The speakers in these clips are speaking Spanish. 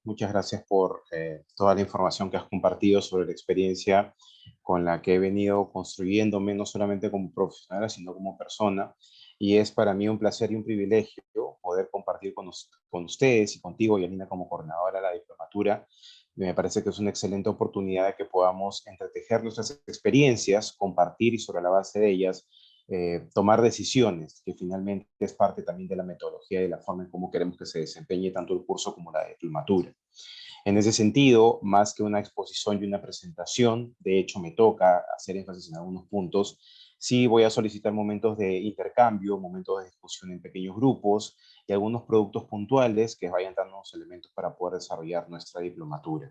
Muchas gracias por toda la información que has compartido sobre la experiencia con la que he venido construyéndome, no solamente como profesional, sino como persona. Y es para mí un placer y un privilegio poder compartir con ustedes y contigo, Yanina, como coordinadora de la diplomatura. Me parece que es una excelente oportunidad de que podamos entretejer nuestras experiencias, compartir y sobre la base de ellas tomar decisiones, que finalmente es parte también de la metodología y de la forma en cómo queremos que se desempeñe tanto el curso como la diplomatura. En ese sentido, más que una exposición y una presentación, de hecho me toca hacer énfasis en algunos puntos, sí voy a solicitar momentos de intercambio, momentos de discusión en pequeños grupos y algunos productos puntuales que vayan dando los elementos para poder desarrollar nuestra diplomatura.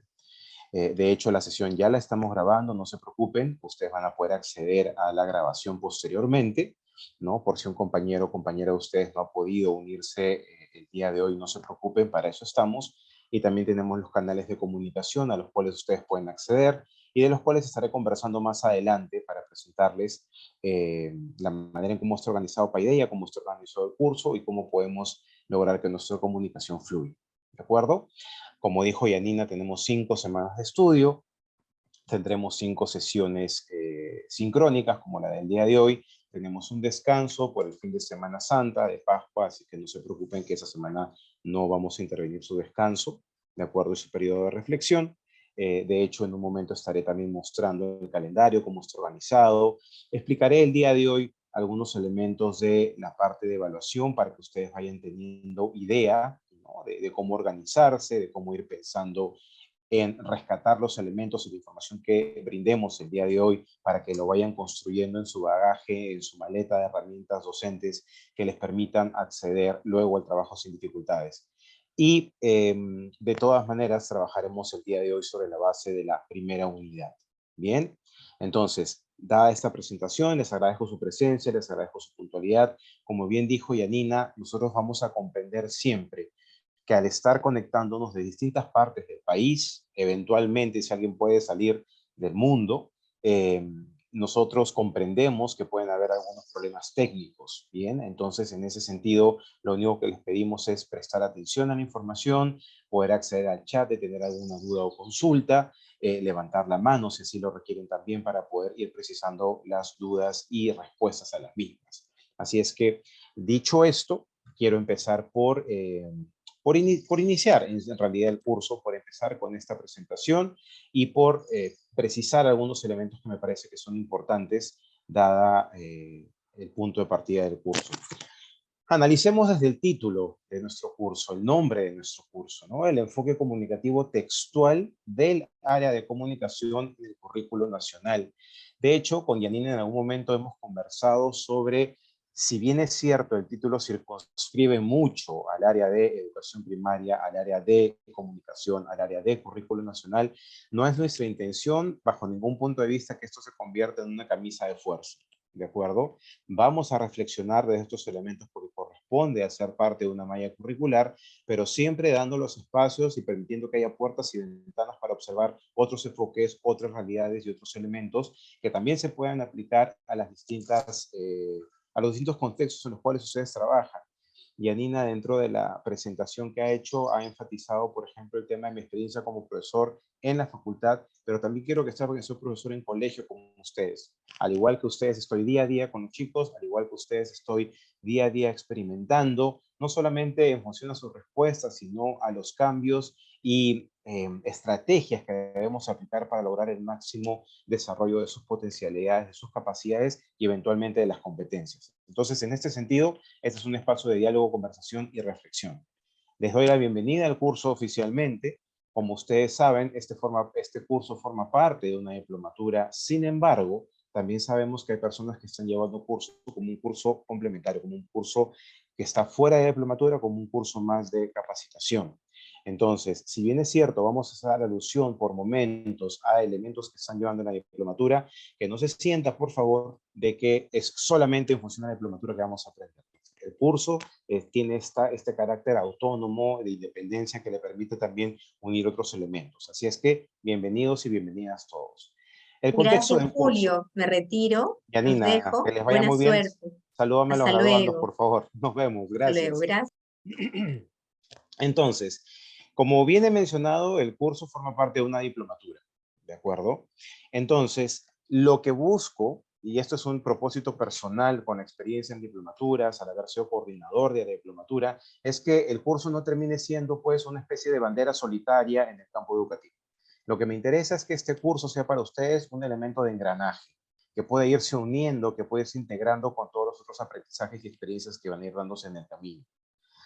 De hecho, la sesión ya la estamos grabando, no se preocupen, ustedes van a poder acceder a la grabación posteriormente, ¿no? Por si un compañero o compañera de ustedes no ha podido unirse el día de hoy, no se preocupen, para eso estamos. Y también tenemos los canales de comunicación a los cuales ustedes pueden acceder y de los cuales estaré conversando más adelante para presentarles la manera en cómo está organizado Paideia, cómo está organizado el curso y cómo podemos lograr que nuestra comunicación fluya. ¿De acuerdo? Como dijo Yanina, tenemos 5 semanas de estudio, tendremos 5 sesiones sincrónicas como la del día de hoy, tenemos un descanso por el fin de Semana Santa, de Pascua, así que no se preocupen que esa semana no vamos a intervenir su descanso, de acuerdo a su periodo de reflexión. De hecho, en un momento estaré también mostrando el calendario, cómo está organizado. Explicaré el día de hoy algunos elementos de la parte de evaluación para que ustedes vayan teniendo idea, ¿no? de cómo organizarse, de cómo ir pensando en rescatar los elementos y la información que brindemos el día de hoy para que lo vayan construyendo en su bagaje, en su maleta de herramientas docentes que les permitan acceder luego al trabajo sin dificultades. Y de todas maneras trabajaremos el día de hoy sobre la base de la primera unidad. Bien, entonces, dada esta presentación, les agradezco su presencia, les agradezco su puntualidad. Como bien dijo Yanina, nosotros vamos a comprender siempre que al estar conectándonos de distintas partes del país, eventualmente si alguien puede salir del mundo, nosotros comprendemos que pueden haber algunos problemas técnicos, ¿bien? Entonces, en ese sentido, lo único que les pedimos es prestar atención a la información, poder acceder al chat, de tener alguna duda o consulta, levantar la mano si así lo requieren también para poder ir precisando las dudas y respuestas a las mismas. Así es que, dicho esto, quiero empezar por iniciar en realidad el curso, por empezar con esta presentación y por precisar algunos elementos que me parece que son importantes dada el punto de partida del curso. Analicemos desde el título de nuestro curso, el nombre de nuestro curso, ¿no? El enfoque comunicativo textual del área de comunicación del currículo nacional. De hecho, con Yanina en algún momento hemos conversado sobre, si bien es cierto, el título circunscribe mucho al área de educación primaria, al área de comunicación, al área de currículo nacional, no es nuestra intención, bajo ningún punto de vista, que esto se convierta en una camisa de fuerza. ¿De acuerdo? Vamos a reflexionar de estos elementos porque corresponde a ser parte de una malla curricular, pero siempre dando los espacios y permitiendo que haya puertas y ventanas para observar otros enfoques, otras realidades y otros elementos que también se puedan aplicar a las a los distintos contextos en los cuales ustedes trabajan. Yanina, dentro de la presentación que ha hecho, ha enfatizado, por ejemplo, el tema de mi experiencia como profesor en la facultad, pero también quiero que sepan que soy profesor en colegio como ustedes. Al igual que ustedes, estoy día a día con los chicos, al igual que ustedes, estoy día a día experimentando, no solamente en función a sus respuestas, sino a los cambios y estrategias que debemos aplicar para lograr el máximo desarrollo de sus potencialidades, de sus capacidades y eventualmente de las competencias. Entonces, en este sentido, este es un espacio de diálogo, conversación y reflexión. Les doy la bienvenida al curso oficialmente. Como ustedes saben, este curso forma parte de una diplomatura. Sin embargo, también sabemos que hay personas que están llevando curso como un curso complementario, como un curso que está fuera de diplomatura, como un curso más de capacitación. Entonces, si bien es cierto, vamos a hacer alusión por momentos a elementos que están llevando en la diplomatura, que no se sienta, por favor, de que es solamente en función de la diplomatura que vamos a aprender. El curso tiene este carácter autónomo de independencia que le permite también unir otros elementos. Así es que bienvenidos y bienvenidas todos. El contexto Gracias, del curso. Julio. Me retiro. Los Yanina, que dejo. les vaya Buena muy bien. suerte. Salúdame a los Hasta graduandos, luego. por favor. Nos vemos. Hasta luego. Gracias. Gracias. Entonces, como bien he mencionado, el curso forma parte de una diplomatura, ¿de acuerdo? Entonces, lo que busco, y esto es un propósito personal con experiencia en diplomaturas, al haber sido coordinador de diplomatura, es que el curso no termine siendo pues una especie de bandera solitaria en el campo educativo. Lo que me interesa es que este curso sea para ustedes un elemento de engranaje, que puede irse uniendo, que puede irse integrando con todos los otros aprendizajes y experiencias que van a ir dándose en el camino.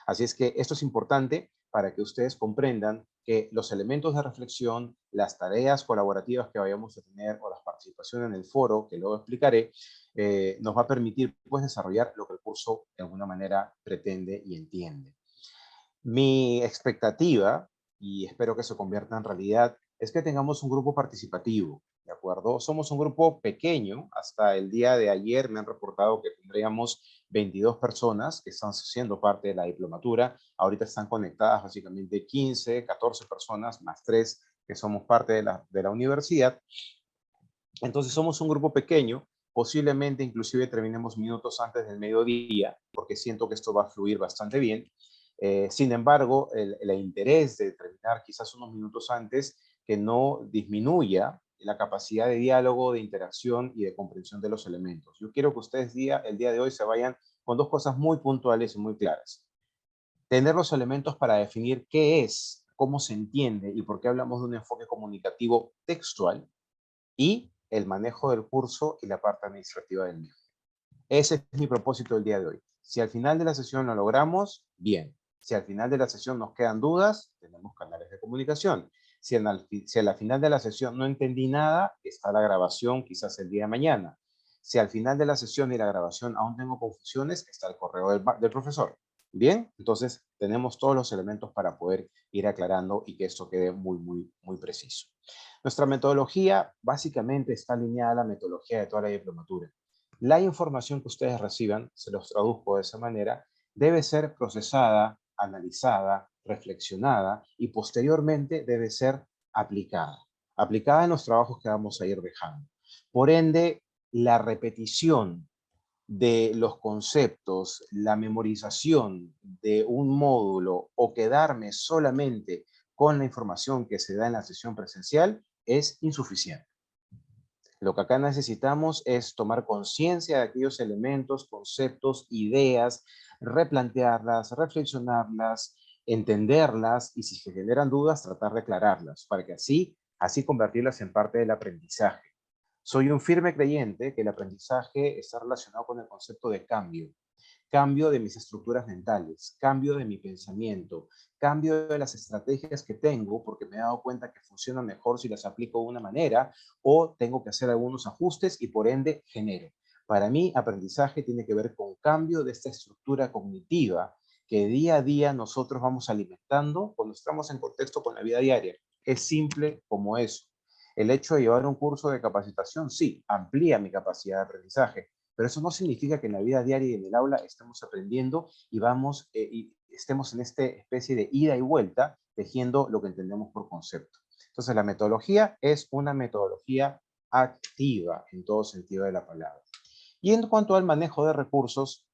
Así es que esto es importante para que ustedes comprendan que los elementos de reflexión, las tareas colaborativas que vayamos a tener o la participación en el foro, que luego explicaré, nos va a permitir pues, desarrollar lo que el curso de alguna manera pretende y entiende. Mi expectativa, y espero que se convierta en realidad, es que tengamos un grupo participativo, ¿de acuerdo? Somos un grupo pequeño, hasta el día de ayer me han reportado que tendríamos 22 personas que están siendo parte de la diplomatura, ahorita están conectadas básicamente 15, 14 personas, más 3 que somos parte de la universidad. Entonces somos un grupo pequeño, posiblemente inclusive terminemos minutos antes del mediodía, porque siento que esto va a fluir bastante bien. Sin embargo, el interés de terminar quizás unos minutos antes que no disminuya la capacidad de diálogo, de interacción y de comprensión de los elementos. Yo quiero que ustedes el día de hoy se vayan con dos cosas muy puntuales y muy claras. Tener los elementos para definir qué es, cómo se entiende y por qué hablamos de un enfoque comunicativo textual y el manejo del curso y la parte administrativa del mismo. Ese es mi propósito del día de hoy. Si al final de la sesión lo logramos, bien. Si al final de la sesión nos quedan dudas, tenemos canales de comunicación. Si a la final de la sesión no entendí nada, está la grabación quizás el día de mañana. Si al final de la sesión y la grabación aún tengo confusiones, está el correo del profesor. Bien, entonces tenemos todos los elementos para poder ir aclarando y que esto quede muy, muy, muy preciso. Nuestra metodología básicamente está alineada a la metodología de toda la diplomatura. La información que ustedes reciban, se los traduzco de esa manera, debe ser procesada, analizada, reflexionada y posteriormente debe ser aplicada. Aplicada en los trabajos que vamos a ir dejando. Por ende, la repetición de los conceptos, la memorización de un módulo o quedarme solamente con la información que se da en la sesión presencial es insuficiente. Lo que acá necesitamos es tomar conciencia de aquellos elementos, conceptos, ideas, replantearlas, reflexionarlas, entenderlas y si se generan dudas, tratar de aclararlas para que así convertirlas en parte del aprendizaje. Soy un firme creyente que el aprendizaje está relacionado con el concepto de cambio. Cambio de mis estructuras mentales, cambio de mi pensamiento, cambio de las estrategias que tengo, porque me he dado cuenta que funcionan mejor si las aplico de una manera, o tengo que hacer algunos ajustes y por ende genero. Para mí, aprendizaje tiene que ver con cambio de esta estructura cognitiva que día a día nosotros vamos alimentando cuando estamos en contexto con la vida diaria. Es simple como eso. El hecho de llevar un curso de capacitación, sí, amplía mi capacidad de aprendizaje, pero eso no significa que en la vida diaria y en el aula estemos aprendiendo y estemos en esta especie de ida y vuelta, tejiendo lo que entendemos por concepto. Entonces, la metodología es una metodología activa en todo sentido de la palabra. Y en cuanto al manejo de recursos,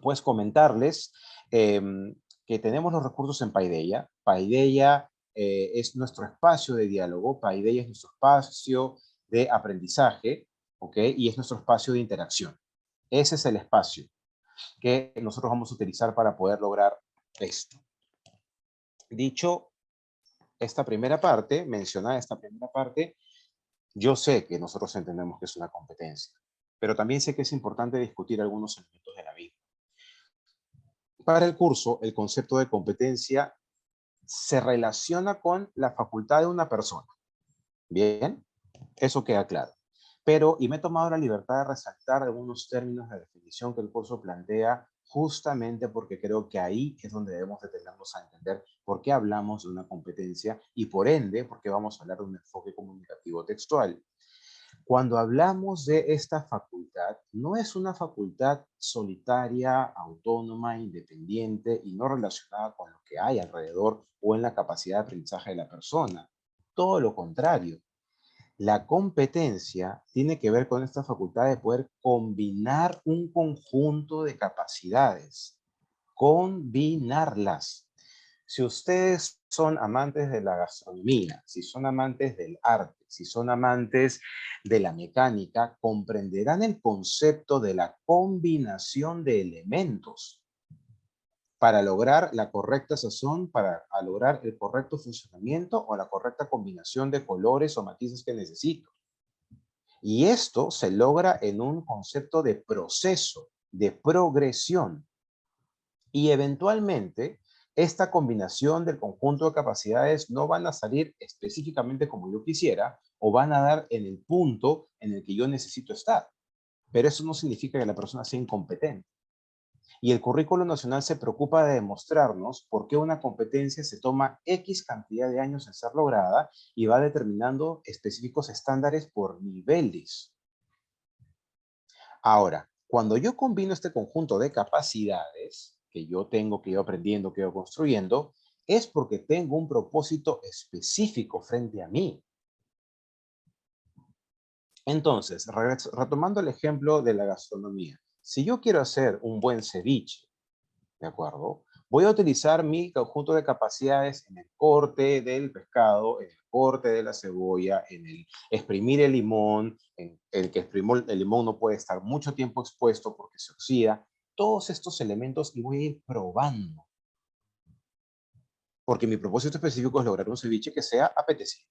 pues comentarles eh, que tenemos los recursos en Paideia. Paideia es nuestro espacio de diálogo, Paideia es nuestro espacio de aprendizaje, ¿ok? Y es nuestro espacio de interacción. Ese es el espacio que nosotros vamos a utilizar para poder lograr esto. Dicho esta primera parte, mencionada esta primera parte, yo sé que nosotros entendemos que es una competencia, pero también sé que es importante discutir algunos elementos de la vida. Para el curso, el concepto de competencia se relaciona con la facultad de una persona. Bien, eso queda claro. Pero, y me he tomado la libertad de resaltar algunos términos de definición que el curso plantea justamente porque creo que ahí es donde debemos detenernos a entender por qué hablamos de una competencia y por ende, por qué vamos a hablar de un enfoque comunicativo textual. Cuando hablamos de esta facultad, no es una facultad solitaria, autónoma, independiente y no relacionada con lo que hay alrededor o en la capacidad de aprendizaje de la persona. Todo lo contrario. La competencia tiene que ver con esta facultad de poder combinar un conjunto de capacidades, combinarlas. Si ustedes son amantes de la gastronomía, si son amantes del arte, si son amantes de la mecánica, comprenderán el concepto de la combinación de elementos para lograr la correcta sazón, para lograr el correcto funcionamiento o la correcta combinación de colores o matices que necesito. Y esto se logra en un concepto de proceso, de progresión. Y eventualmente, esta combinación del conjunto de capacidades no van a salir específicamente como yo quisiera o van a dar en el punto en el que yo necesito estar. Pero eso no significa que la persona sea incompetente. Y el currículo nacional se preocupa de demostrarnos por qué una competencia se toma X cantidad de años en ser lograda y va determinando específicos estándares por niveles. Ahora, cuando yo combino este conjunto de capacidades que yo tengo, que yo aprendiendo, que yo construyendo, es porque tengo un propósito específico frente a mí. Entonces, retomando el ejemplo de la gastronomía, si yo quiero hacer un buen ceviche, ¿de acuerdo? Voy a utilizar mi conjunto de capacidades en el corte del pescado, en el corte de la cebolla, en el exprimir el limón, en el que exprimo el limón no puede estar mucho tiempo expuesto porque se oxida. Todos estos elementos y voy a ir probando. Porque mi propósito específico es lograr un ceviche que sea apetecible.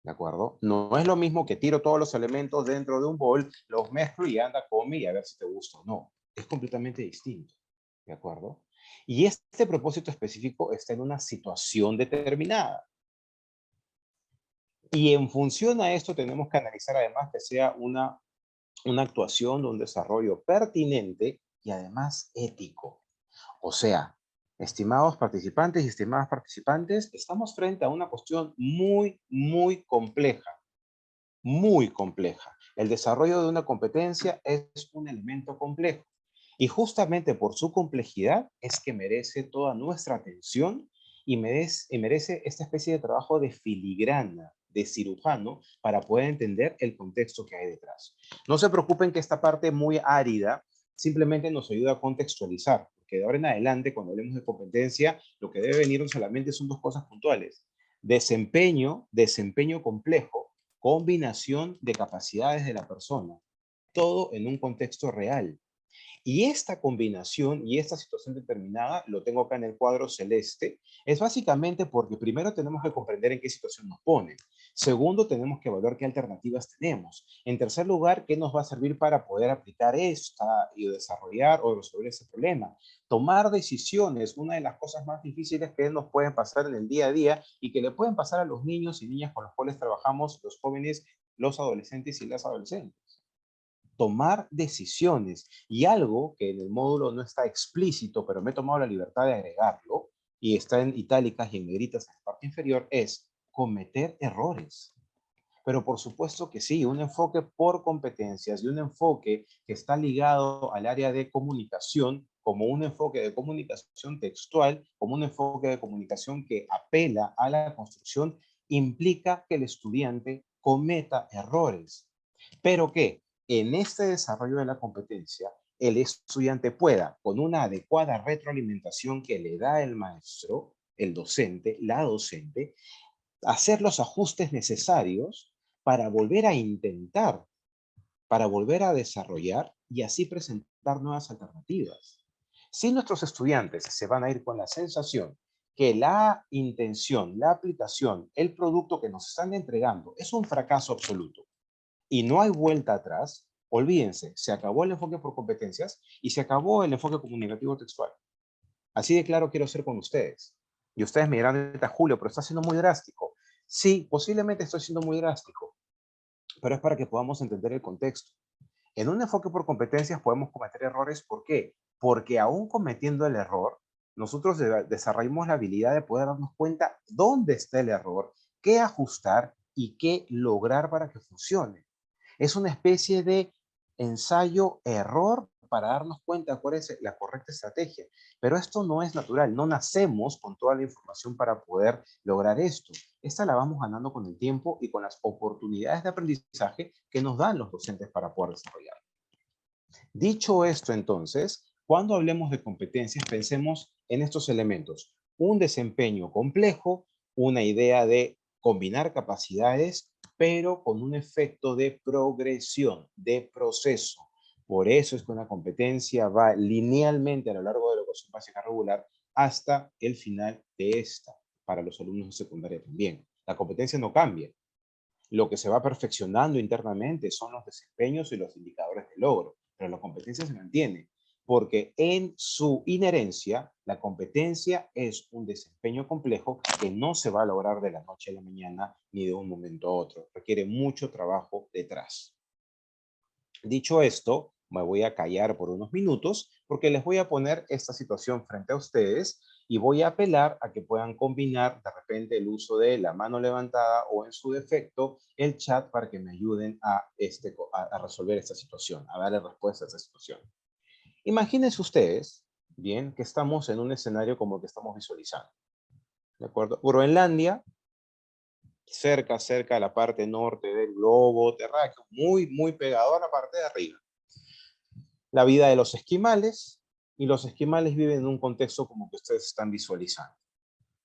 ¿De acuerdo? No es lo mismo que tiro todos los elementos dentro de un bol, los mezclo y anda, come y a ver si te gusta o no. Es completamente distinto. ¿De acuerdo? Y este propósito específico está en una situación determinada. Y en función a esto tenemos que analizar además que sea una actuación de un desarrollo pertinente y además ético. O sea, estimados participantes y estimadas participantes, estamos frente a una cuestión muy compleja. Muy compleja. El desarrollo de una competencia es un elemento complejo. Y justamente por su complejidad es que merece toda nuestra atención y merece esta especie de trabajo de filigrana, de cirujano, para poder entender el contexto que hay detrás. No se preocupen que esta parte muy árida simplemente nos ayuda a contextualizar, porque de ahora en adelante, cuando hablemos de competencia, lo que debe venirnos a la mente son dos cosas puntuales. Desempeño complejo, combinación de capacidades de la persona, todo en un contexto real. Y esta combinación y esta situación determinada, lo tengo acá en el cuadro celeste, es básicamente porque primero tenemos que comprender en qué situación nos pone. Segundo, tenemos que evaluar qué alternativas tenemos. En tercer lugar, qué nos va a servir para poder aplicar esta y desarrollar o resolver ese problema. Tomar decisiones, una de las cosas más difíciles que nos pueden pasar en el día a día y que le pueden pasar a los niños y niñas con los cuales trabajamos, los jóvenes, los adolescentes y las adolescentes. Tomar decisiones. Y algo que en el módulo no está explícito, pero me he tomado la libertad de agregarlo, y está en itálicas y en negritas en la parte inferior, es cometer errores. Pero por supuesto que sí, un enfoque por competencias y un enfoque que está ligado al área de comunicación, como un enfoque de comunicación textual, como un enfoque de comunicación que apela a la construcción, implica que el estudiante cometa errores. Pero que en este desarrollo de la competencia, el estudiante pueda, con una adecuada retroalimentación que le da el maestro, el docente, la docente, hacer los ajustes necesarios para volver a intentar, para volver a desarrollar y así presentar nuevas alternativas. Si nuestros estudiantes se van a ir con la sensación que la intención, la aplicación, el producto que nos están entregando es un fracaso absoluto y no hay vuelta atrás, olvídense, se acabó el enfoque por competencias y se acabó el enfoque comunicativo textual. Así de claro quiero ser con ustedes. Y ustedes me dirán, Julio, pero está siendo muy drástico. Sí, posiblemente estoy siendo muy drástico, pero es para que podamos entender el contexto. En un enfoque por competencias podemos cometer errores. ¿Por qué? Porque aún cometiendo el error, nosotros desarrollamos la habilidad de poder darnos cuenta dónde está el error, qué ajustar y qué lograr para que funcione. Es una especie de ensayo-error para darnos cuenta de cuál es la correcta estrategia. Pero esto no es natural, no nacemos con toda la información para poder lograr esto. Esta la vamos ganando con el tiempo y con las oportunidades de aprendizaje que nos dan los docentes para poder desarrollar. Dicho esto, entonces, cuando hablemos de competencias, pensemos en estos elementos. Un desempeño complejo, una idea de combinar capacidades, pero con un efecto de progresión, de proceso. Por eso es que una competencia va linealmente a lo largo de la educación básica regular hasta el final de esta, para los alumnos de secundaria también. La competencia no cambia. Lo que se va perfeccionando internamente son los desempeños y los indicadores de logro, pero la competencia se mantiene, porque en su inherencia, la competencia es un desempeño complejo que no se va a lograr de la noche a la mañana ni de un momento a otro. Requiere mucho trabajo detrás. Dicho esto, me voy a callar por unos minutos porque les voy a poner esta situación frente a ustedes y voy a apelar a que puedan combinar de repente el uso de la mano levantada o en su defecto el chat para que me ayuden a resolver esta situación, a darle respuesta a esta situación. Imagínense ustedes, bien, que estamos en un escenario como el que estamos visualizando. ¿De acuerdo? Groenlandia, cerca a la parte norte del globo terráqueo, muy pegado a la parte de arriba. La vida de los esquimales, y los esquimales viven en un contexto como que ustedes están visualizando.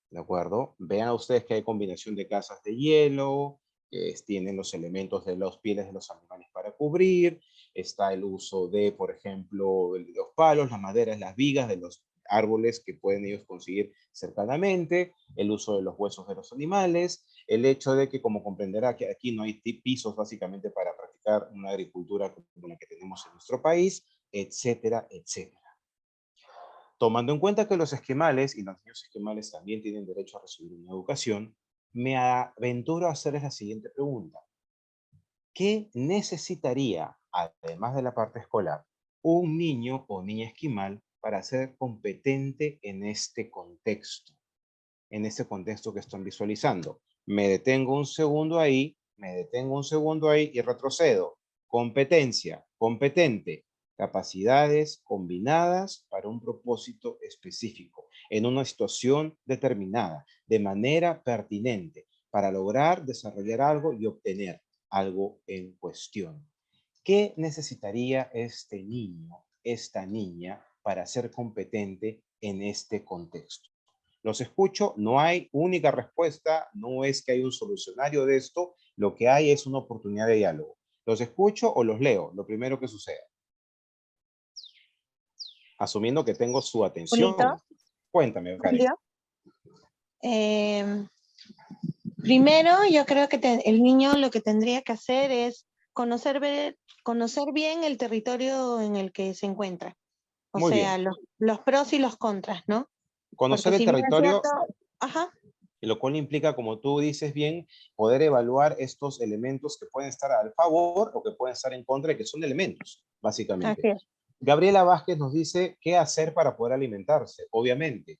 ¿De acuerdo? Vean ustedes que hay combinación de casas de hielo, que tienen los elementos de los pieles de los animales para cubrir, está el uso de, por ejemplo, los palos, las maderas, las vigas de los árboles que pueden ellos conseguir cercanamente, el uso de los huesos de los animales, el hecho de que, como comprenderá, que aquí no hay pisos básicamente para practicar una agricultura como la que tenemos en nuestro país, etcétera, etcétera. Tomando en cuenta que los esquimales y los niños esquimales también tienen derecho a recibir una educación, me aventuro a hacerles la siguiente pregunta. ¿Qué necesitaría, además de la parte escolar, un niño o niña esquimal para ser competente en este contexto? En este contexto que están visualizando. Me detengo un segundo ahí y retrocedo. Competencia, competente, capacidades combinadas para un propósito específico, en una situación determinada, de manera pertinente, para lograr desarrollar algo y obtener algo en cuestión. ¿Qué necesitaría este niño, esta niña, para ser competente en este contexto? Los escucho, no hay única respuesta, no es que hay un solucionario de esto, lo que hay es una oportunidad de diálogo. ¿Los escucho o los leo? Lo primero que suceda. Asumiendo que tengo su Bonito, atención. Cuéntame, Karen. Julio. Primero, yo creo que el niño lo que tendría que hacer es conocer bien el territorio en el que se encuentra. O Muy sea, bien. los pros y los contras, ¿no? Conocer Porque el si bien es territorio, cierto, ajá, lo cual implica, como tú dices bien, poder evaluar estos elementos que pueden estar al favor o que pueden estar en contra y que son elementos, básicamente. así es. Gabriela Vázquez nos dice qué hacer para poder alimentarse. Obviamente,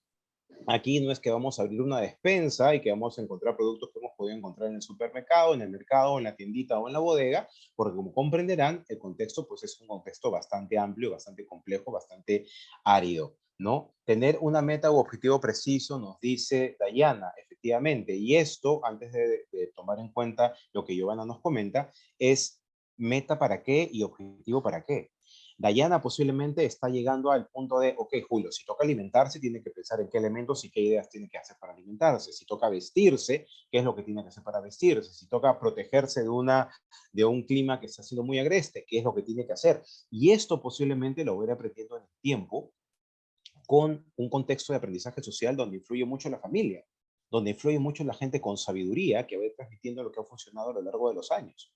aquí no es que vamos a abrir una despensa y que vamos a encontrar productos que hemos podido encontrar en el supermercado, en el mercado, en la tiendita o en la bodega, porque como comprenderán, el contexto pues es un contexto bastante amplio, bastante complejo, bastante árido, ¿no? Tener una meta u objetivo preciso, nos dice Dayana, efectivamente, y esto, antes de tomar en cuenta lo que Giovanna nos comenta, es meta para qué y objetivo para qué. Dayana posiblemente está llegando al punto de, ok, Julio, si toca alimentarse, tiene que pensar en qué elementos y qué ideas tiene que hacer para alimentarse. Si toca vestirse, qué es lo que tiene que hacer para vestirse. Si toca protegerse de un clima que está siendo muy agreste, qué es lo que tiene que hacer. Y esto posiblemente lo voy a ir aprendiendo en el tiempo con un contexto de aprendizaje social donde influye mucho la familia, donde influye mucho la gente con sabiduría que va a ir transmitiendo lo que ha funcionado a lo largo de los años.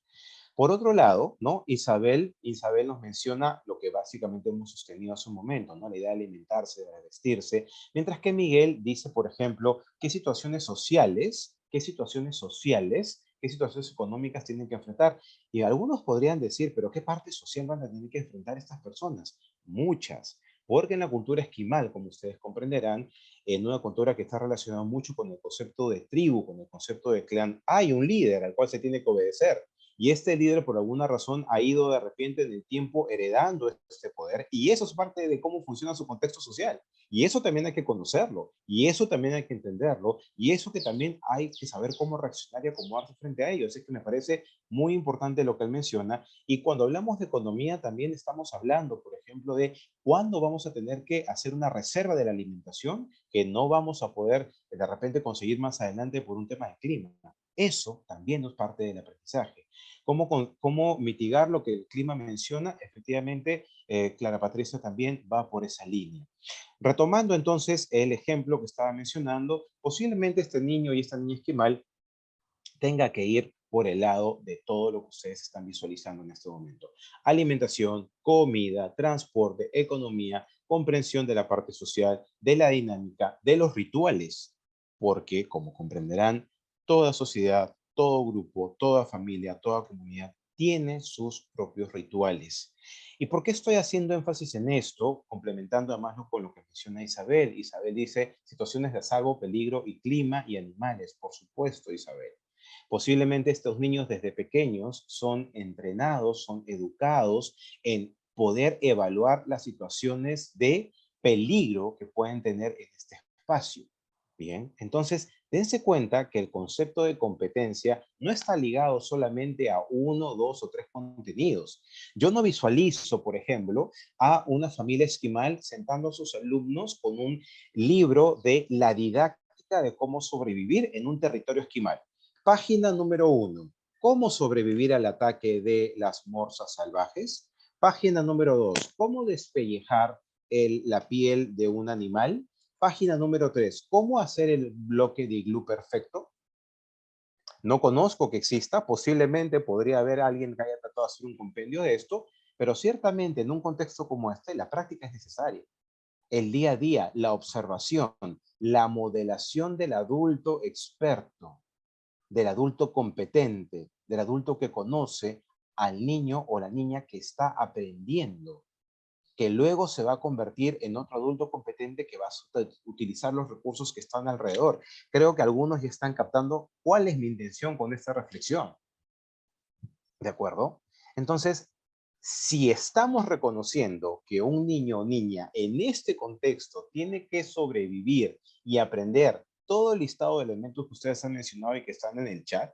Por otro lado, ¿no? Isabel nos menciona lo que básicamente hemos sostenido hace un momento, ¿no? La idea de alimentarse, de vestirse, mientras que Miguel dice, por ejemplo, qué situaciones sociales, qué situaciones económicas tienen que enfrentar. Y algunos podrían decir, pero ¿qué parte social van a tener que enfrentar estas personas? Muchas, porque en la cultura esquimal, como ustedes comprenderán, en una cultura que está relacionada mucho con el concepto de tribu, con el concepto de clan, hay un líder al cual se tiene que obedecer. Y este líder, por alguna razón, ha ido de repente en el tiempo heredando este poder, y eso es parte de cómo funciona su contexto social. Y eso también hay que conocerlo, y eso también hay que entenderlo, y eso que también hay que saber cómo reaccionar y acomodarse frente a ello. Así que me parece muy importante lo que él menciona. Y cuando hablamos de economía, también estamos hablando, por ejemplo, de cuándo vamos a tener que hacer una reserva de la alimentación que no vamos a poder de repente conseguir más adelante por un tema de clima. Eso también es parte del aprendizaje. ¿Cómo mitigar lo que el clima menciona? Efectivamente, Clara Patricia también va por esa línea. Retomando entonces el ejemplo que estaba mencionando, posiblemente este niño y esta niña esquimal tenga que ir por el lado de todo lo que ustedes están visualizando en este momento. Alimentación, comida, transporte, economía, comprensión de la parte social, de la dinámica, de los rituales, porque como comprenderán, toda sociedad, todo grupo, toda familia, toda comunidad tiene sus propios rituales. ¿Y por qué estoy haciendo énfasis en esto? Complementando además con lo que menciona Isabel. Isabel dice situaciones de azago, peligro y clima y animales. Por supuesto, Isabel. Posiblemente estos niños desde pequeños son entrenados, son educados en poder evaluar las situaciones de peligro que pueden tener en este espacio. Bien, entonces dense cuenta que el concepto de competencia no está ligado solamente a uno, dos o tres contenidos. Yo no visualizo, por ejemplo, a una familia esquimal sentando a sus alumnos con un libro de la didáctica de cómo sobrevivir en un territorio esquimal. Página número 1. ¿Cómo sobrevivir al ataque de las morsas salvajes? Página número 2. ¿Cómo despellejar la piel de un animal? Página número 3. ¿Cómo hacer el bloque de iglú perfecto? No conozco que exista. Posiblemente podría haber alguien que haya tratado de hacer un compendio de esto, pero ciertamente en un contexto como este, la práctica es necesaria. El día a día, la observación, la modelación del adulto experto, del adulto competente, del adulto que conoce al niño o la niña que está aprendiendo, que luego se va a convertir en otro adulto competente que va a utilizar los recursos que están alrededor. Creo que algunos ya están captando cuál es mi intención con esta reflexión. ¿De acuerdo? Entonces, si estamos reconociendo que un niño o niña en este contexto tiene que sobrevivir y aprender todo el listado de elementos que ustedes han mencionado y que están en el chat,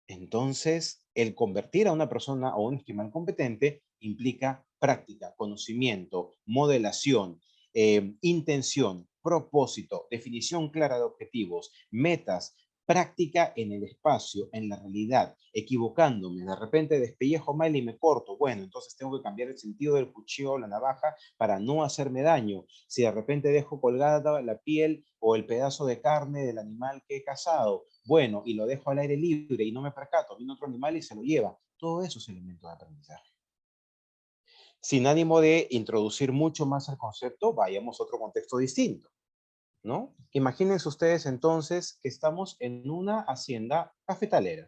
entonces el convertir a una persona o un esquimal competente implica práctica, conocimiento, modelación, intención, propósito, definición clara de objetivos, metas, práctica en el espacio, en la realidad, equivocándome, de repente despellejo mal y me corto, bueno, entonces tengo que cambiar el sentido del cuchillo o la navaja para no hacerme daño. Si de repente dejo colgada la piel o el pedazo de carne del animal que he cazado, bueno, y lo dejo al aire libre y no me percato, viene otro animal y se lo lleva. Todo eso es elemento de aprendizaje. Sin ánimo de introducir mucho más el concepto, vayamos a otro contexto distinto, ¿no? Imagínense ustedes entonces que estamos en una hacienda cafetalera,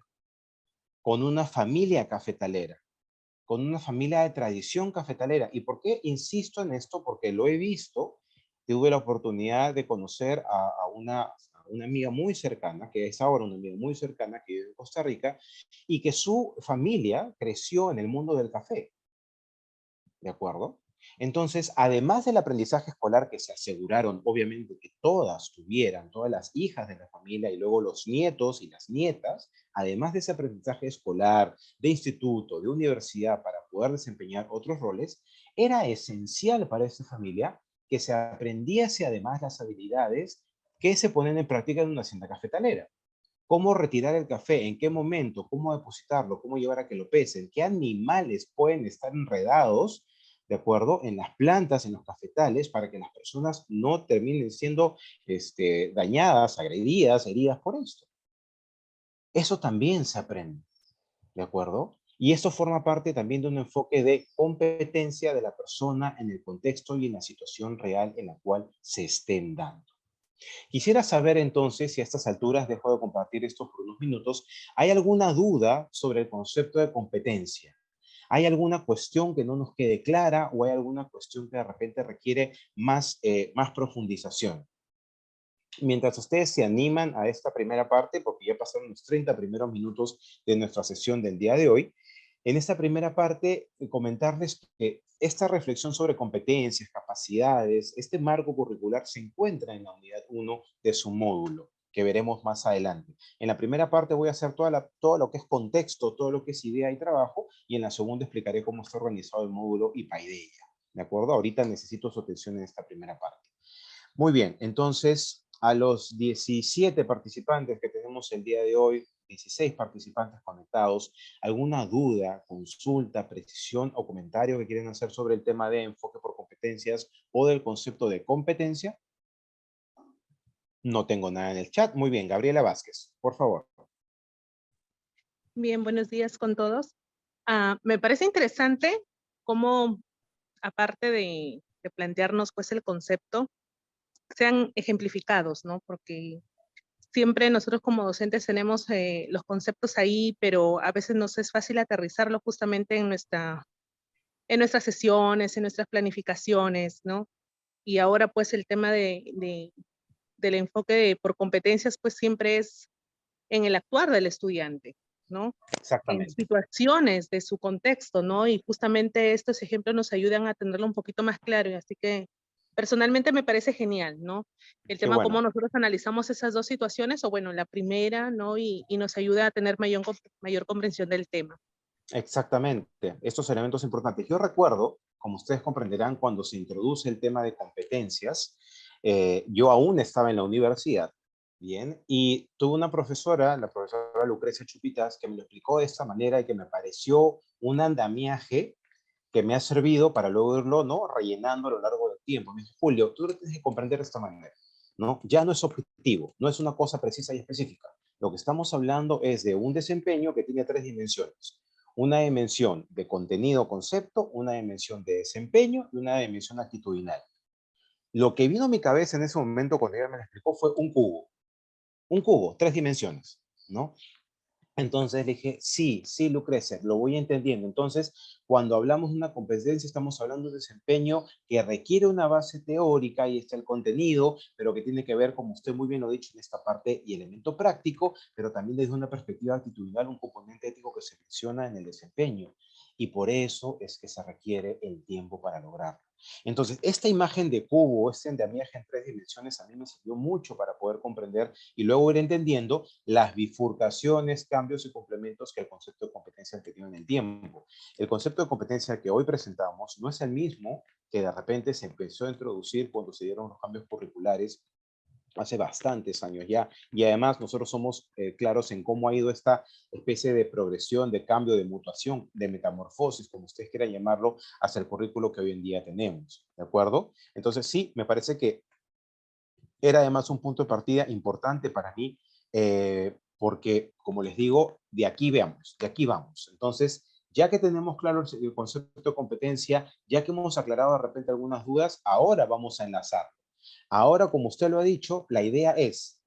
con una familia cafetalera, con una familia de tradición cafetalera. ¿Y por qué insisto en esto? Porque lo he visto. Tuve la oportunidad de conocer a una amiga muy cercana, que es ahora una amiga muy cercana que vive en Costa Rica, y que su familia creció en el mundo del café. ¿De acuerdo? Entonces, además del aprendizaje escolar que se aseguraron, obviamente, que todas tuvieran, todas las hijas de la familia y luego los nietos y las nietas, además de ese aprendizaje escolar, de instituto, de universidad, para poder desempeñar otros roles, era esencial para esa familia que se aprendiese además las habilidades que se ponen en práctica en una hacienda cafetalera. Cómo retirar el café, en qué momento, cómo depositarlo, cómo llevar a que lo pesen, qué animales pueden estar enredados, ¿de acuerdo? En las plantas, en los cafetales, para que las personas no terminen siendo dañadas, agredidas, heridas por esto. Eso también se aprende, ¿de acuerdo? Y esto forma parte también de un enfoque de competencia de la persona en el contexto y en la situación real en la cual se estén dando. Quisiera saber entonces, si a estas alturas dejo de compartir esto por unos minutos, ¿hay alguna duda sobre el concepto de competencia? ¿Hay alguna cuestión que no nos quede clara o hay alguna cuestión que de repente requiere más profundización? Mientras ustedes se animan a esta primera parte, porque ya pasaron los 30 primeros minutos de nuestra sesión del día de hoy, en esta primera parte comentarles que esta reflexión sobre competencias, capacidades, este marco curricular se encuentra en la unidad 1 de su módulo, que veremos más adelante. En la primera parte voy a hacer todo lo que es contexto, todo lo que es idea y trabajo, y en la segunda explicaré cómo está organizado el módulo y Paideia. ¿De acuerdo? Ahorita necesito su atención en esta primera parte. Muy bien, entonces a los 17 participantes que tenemos el día de hoy, 16 participantes conectados, ¿alguna duda, consulta, precisión o comentario que quieren hacer sobre el tema de enfoque por competencias o del concepto de competencia? No tengo nada en el chat. Muy bien, Gabriela Vázquez, por favor. Bien, buenos días con todos. Me parece interesante cómo, aparte de plantearnos pues el concepto, sean ejemplificados, ¿no? Porque siempre nosotros como docentes tenemos los conceptos ahí, pero a veces nos es fácil aterrizarlo justamente en nuestras sesiones, en nuestras planificaciones, ¿no? Y ahora pues el tema del enfoque por competencias pues siempre es en el actuar del estudiante, ¿no? En Exactamente. situaciones de su contexto, ¿no? Y justamente estos ejemplos nos ayudan a tenerlo un poquito más claro, y así que personalmente me parece genial, ¿no? El Qué tema cómo bueno. nosotros analizamos esas dos situaciones, o bueno, la primera, ¿no? Y nos ayuda a tener mayor comprensión del tema. Exactamente. Estos elementos importantes. Yo recuerdo, como ustedes comprenderán, cuando se introduce el tema de competencias, yo aún estaba en la universidad, ¿bien? Y tuve una profesora, la profesora Lucrecia Chupitas, que me lo explicó de esta manera y que me pareció un andamiaje que me ha servido para luego irlo, ¿no? Rellenando a lo largo del tiempo. Me dijo, Julio, tú lo tienes que comprender de esta manera, ¿no? Ya no es objetivo, no es una cosa precisa y específica. Lo que estamos hablando es de un desempeño que tiene 3 dimensiones. Una dimensión de contenido, concepto, una dimensión de desempeño y una dimensión actitudinal. Lo que vino a mi cabeza en ese momento cuando ella me lo explicó fue un cubo, 3 dimensiones, ¿no? Entonces le dije, sí, sí, Lucrecia, lo voy entendiendo. Entonces, cuando hablamos de una competencia, estamos hablando de un desempeño que requiere una base teórica y está el contenido, pero que tiene que ver, como usted muy bien lo ha dicho, en esta parte y elemento práctico, pero también desde una perspectiva actitudinal, un componente ético que se menciona en el desempeño. Y por eso es que se requiere el tiempo para lograrlo. Entonces, esta imagen de cubo, este andamiaje en 3 dimensiones, a mí me sirvió mucho para poder comprender y luego ir entendiendo las bifurcaciones, cambios y complementos que el concepto de competencia ha tenido en el tiempo. El concepto de competencia que hoy presentamos no es el mismo que de repente se empezó a introducir cuando se dieron los cambios curriculares hace bastantes años ya, y además nosotros somos claros en cómo ha ido esta especie de progresión, de cambio, de mutación, de metamorfosis, como ustedes quieran llamarlo, hacia el currículo que hoy en día tenemos, ¿de acuerdo? Entonces sí, me parece que era además un punto de partida importante para mí, porque, como les digo, de aquí veamos, de aquí vamos. Entonces, ya que tenemos claro el concepto de competencia, ya que hemos aclarado de repente algunas dudas, ahora vamos a enlazar. Ahora, como usted lo ha dicho, la idea es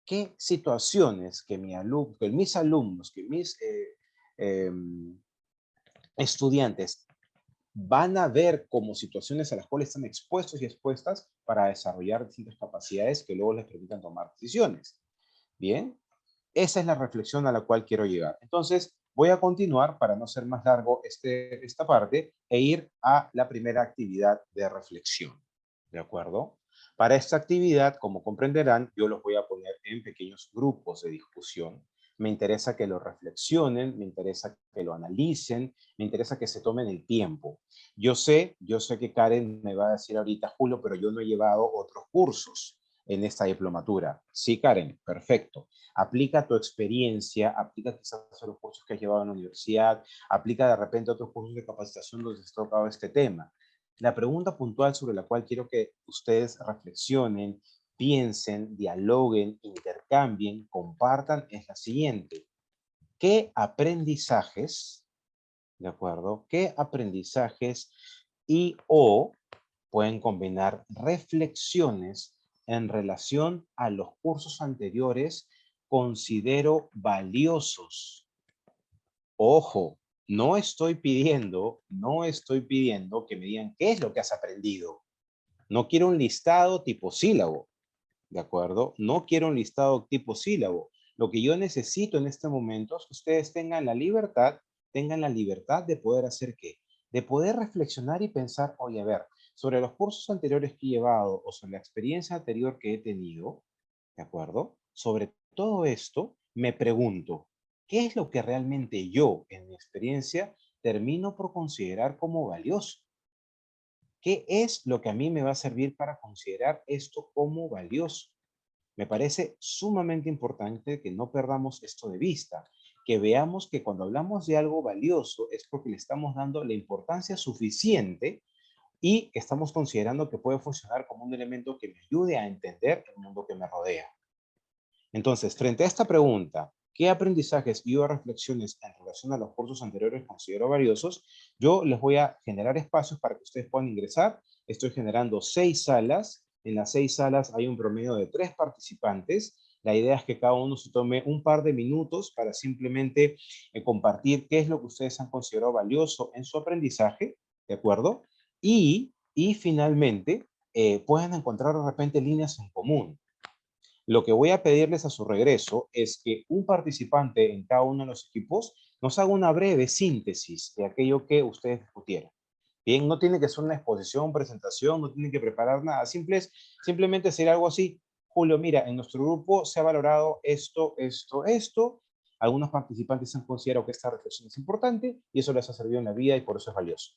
qué situaciones que mis alumnos, que mis eh, estudiantes van a ver como situaciones a las cuales están expuestos y expuestas para desarrollar distintas capacidades que luego les permitan tomar decisiones. Bien, esa es la reflexión a la cual quiero llegar. Entonces, voy a continuar para no ser más largo esta parte e ir a la primera actividad de reflexión. ¿De acuerdo? Para esta actividad, como comprenderán, yo los voy a poner en pequeños grupos de discusión. Me interesa que lo reflexionen, me interesa que lo analicen, me interesa que se tomen el tiempo. Yo sé que Karen me va a decir ahorita, Julio, pero yo no he llevado otros cursos en esta diplomatura. Sí, Karen, perfecto. Aplica tu experiencia, aplica quizás a los cursos que has llevado en la universidad, aplica de repente a otros cursos de capacitación donde se ha tocado este tema. La pregunta puntual sobre la cual quiero que ustedes reflexionen, piensen, dialoguen, intercambien, compartan es la siguiente. ¿Qué aprendizajes, de acuerdo? ¿Qué aprendizajes y o pueden combinar reflexiones en relación a los cursos anteriores considero valiosos? Ojo, no estoy pidiendo que me digan qué es lo que has aprendido. No quiero un listado tipo sílabo. ¿de acuerdo? No quiero un listado tipo sílabo. Lo que yo necesito en este momento es que ustedes tengan la libertad de poder hacer ¿qué? De poder reflexionar y pensar, oye, a ver, sobre los cursos anteriores que he llevado o sobre la experiencia anterior que he tenido, ¿de acuerdo? Sobre todo esto, me pregunto, ¿qué es lo que realmente yo, en mi experiencia, termino por considerar como valioso? ¿Qué es lo que a mí me va a servir para considerar esto como valioso? Me parece sumamente importante que no perdamos esto de vista, que veamos que cuando hablamos de algo valioso es porque le estamos dando la importancia suficiente y que estamos considerando que puede funcionar como un elemento que me ayude a entender el mundo que me rodea. Entonces, frente a esta pregunta, ¿qué aprendizajes y o reflexiones en relación a los cursos anteriores considero valiosos? Yo les voy a generar espacios para que ustedes puedan ingresar. Estoy generando 6 salas. En las 6 salas hay un promedio de 3 participantes. La idea es que cada uno se tome un par de minutos para simplemente compartir qué es lo que ustedes han considerado valioso en su aprendizaje, ¿de acuerdo? Y finalmente, puedan encontrar de repente líneas en común. Lo que voy a pedirles a su regreso es que un participante en cada uno de los equipos nos haga una breve síntesis de aquello que ustedes discutieron. Bien, no tiene que ser una exposición, presentación, no tienen que preparar nada. Simplemente sería algo así. Julio, mira, en nuestro grupo se ha valorado esto, esto, esto. Algunos participantes han considerado que esta reflexión es importante y eso les ha servido en la vida y por eso es valioso.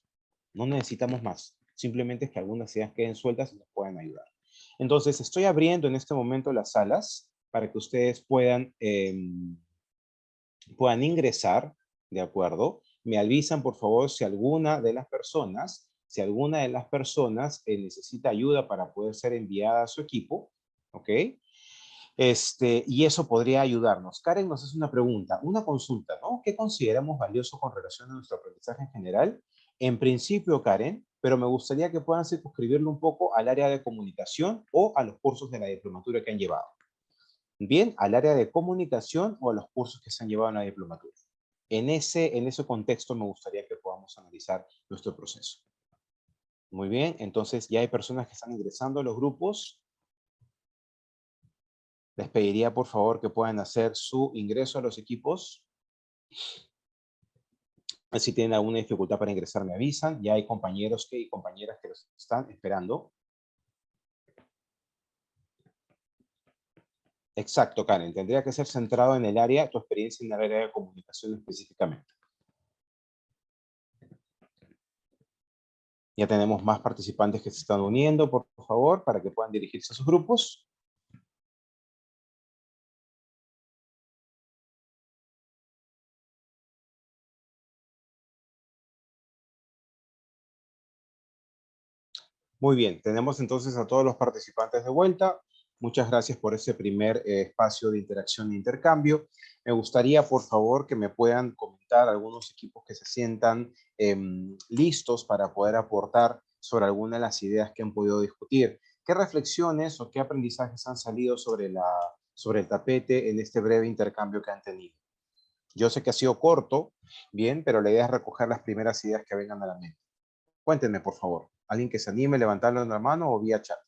No necesitamos más. Simplemente es que algunas ideas queden sueltas y nos puedan ayudar. Entonces, estoy abriendo en este momento las salas para que ustedes puedan ingresar, ¿de acuerdo? Me avisan, por favor, si alguna de las personas necesita ayuda para poder ser enviada a su equipo, ¿ok? Y eso podría ayudarnos. Karen nos hace una pregunta, una consulta, ¿no? ¿Qué consideramos valioso con relación a nuestro aprendizaje en general? En principio, Karen, pero me gustaría que puedan circunscribirlo un poco al área de comunicación o a los cursos de la diplomatura que han llevado. Bien, al área de comunicación o a los cursos que se han llevado en la diplomatura. En ese contexto me gustaría que podamos analizar nuestro proceso. Muy bien, entonces ya hay personas que están ingresando a los grupos. Les pediría por favor que puedan hacer su ingreso a los equipos. Si tienen alguna dificultad para ingresar me avisan. Ya hay compañeros y compañeras que los están esperando. Exacto, Karen. Tendría que ser centrado en el área, tu experiencia en el área de comunicación específicamente. Ya tenemos más participantes que se están uniendo, por favor, para que puedan dirigirse a sus grupos. Muy bien, tenemos entonces a todos los participantes de vuelta. Muchas gracias por ese primer espacio de interacción e intercambio. Me gustaría, por favor, que me puedan comentar algunos equipos que se sientan listos para poder aportar sobre alguna de las ideas que han podido discutir. ¿Qué reflexiones o qué aprendizajes han salido sobre el tapete en este breve intercambio que han tenido? Yo sé que ha sido corto, bien, pero la idea es recoger las primeras ideas que vengan a la mente. Cuéntenme, por favor. ¿Alguien que se anime a levantarlo en la mano o vía chat?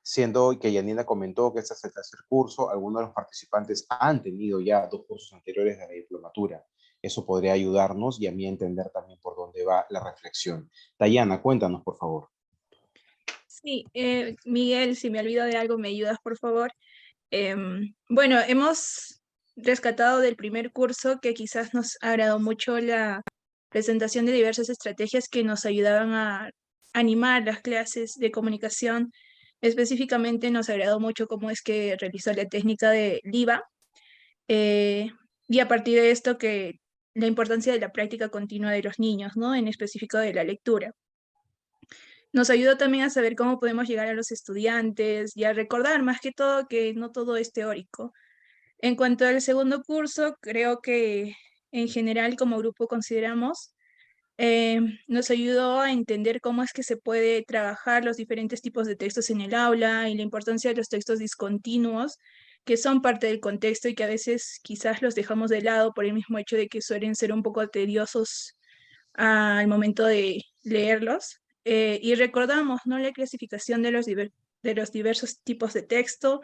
Siendo que Yanina comentó que este es el tercer curso, algunos de los participantes han tenido ya 2 cursos anteriores de la diplomatura. Eso podría ayudarnos y a mí a entender también por dónde va la reflexión. Dayana, cuéntanos, por favor. Sí, Miguel, si me olvido de algo, me ayudas, por favor. Bueno, hemos rescatado del primer curso que quizás nos agradó mucho la presentación de diversas estrategias que nos ayudaban a animar las clases de comunicación. Específicamente nos agradó mucho cómo es que realizó la técnica de LIVA, y a partir de esto que la importancia de la práctica continua de los niños, ¿no? En específico de la lectura. Nos ayudó también a saber cómo podemos llegar a los estudiantes y a recordar más que todo que no todo es teórico. En cuanto al segundo curso, creo que en general como grupo consideramos, nos ayudó a entender cómo es que se puede trabajar los diferentes tipos de textos en el aula y la importancia de los textos discontinuos, que son parte del contexto y que a veces quizás los dejamos de lado por el mismo hecho de que suelen ser un poco tediosos al momento de leerlos. Y recordamos, ¿no?, la clasificación de los de los diversos tipos de texto,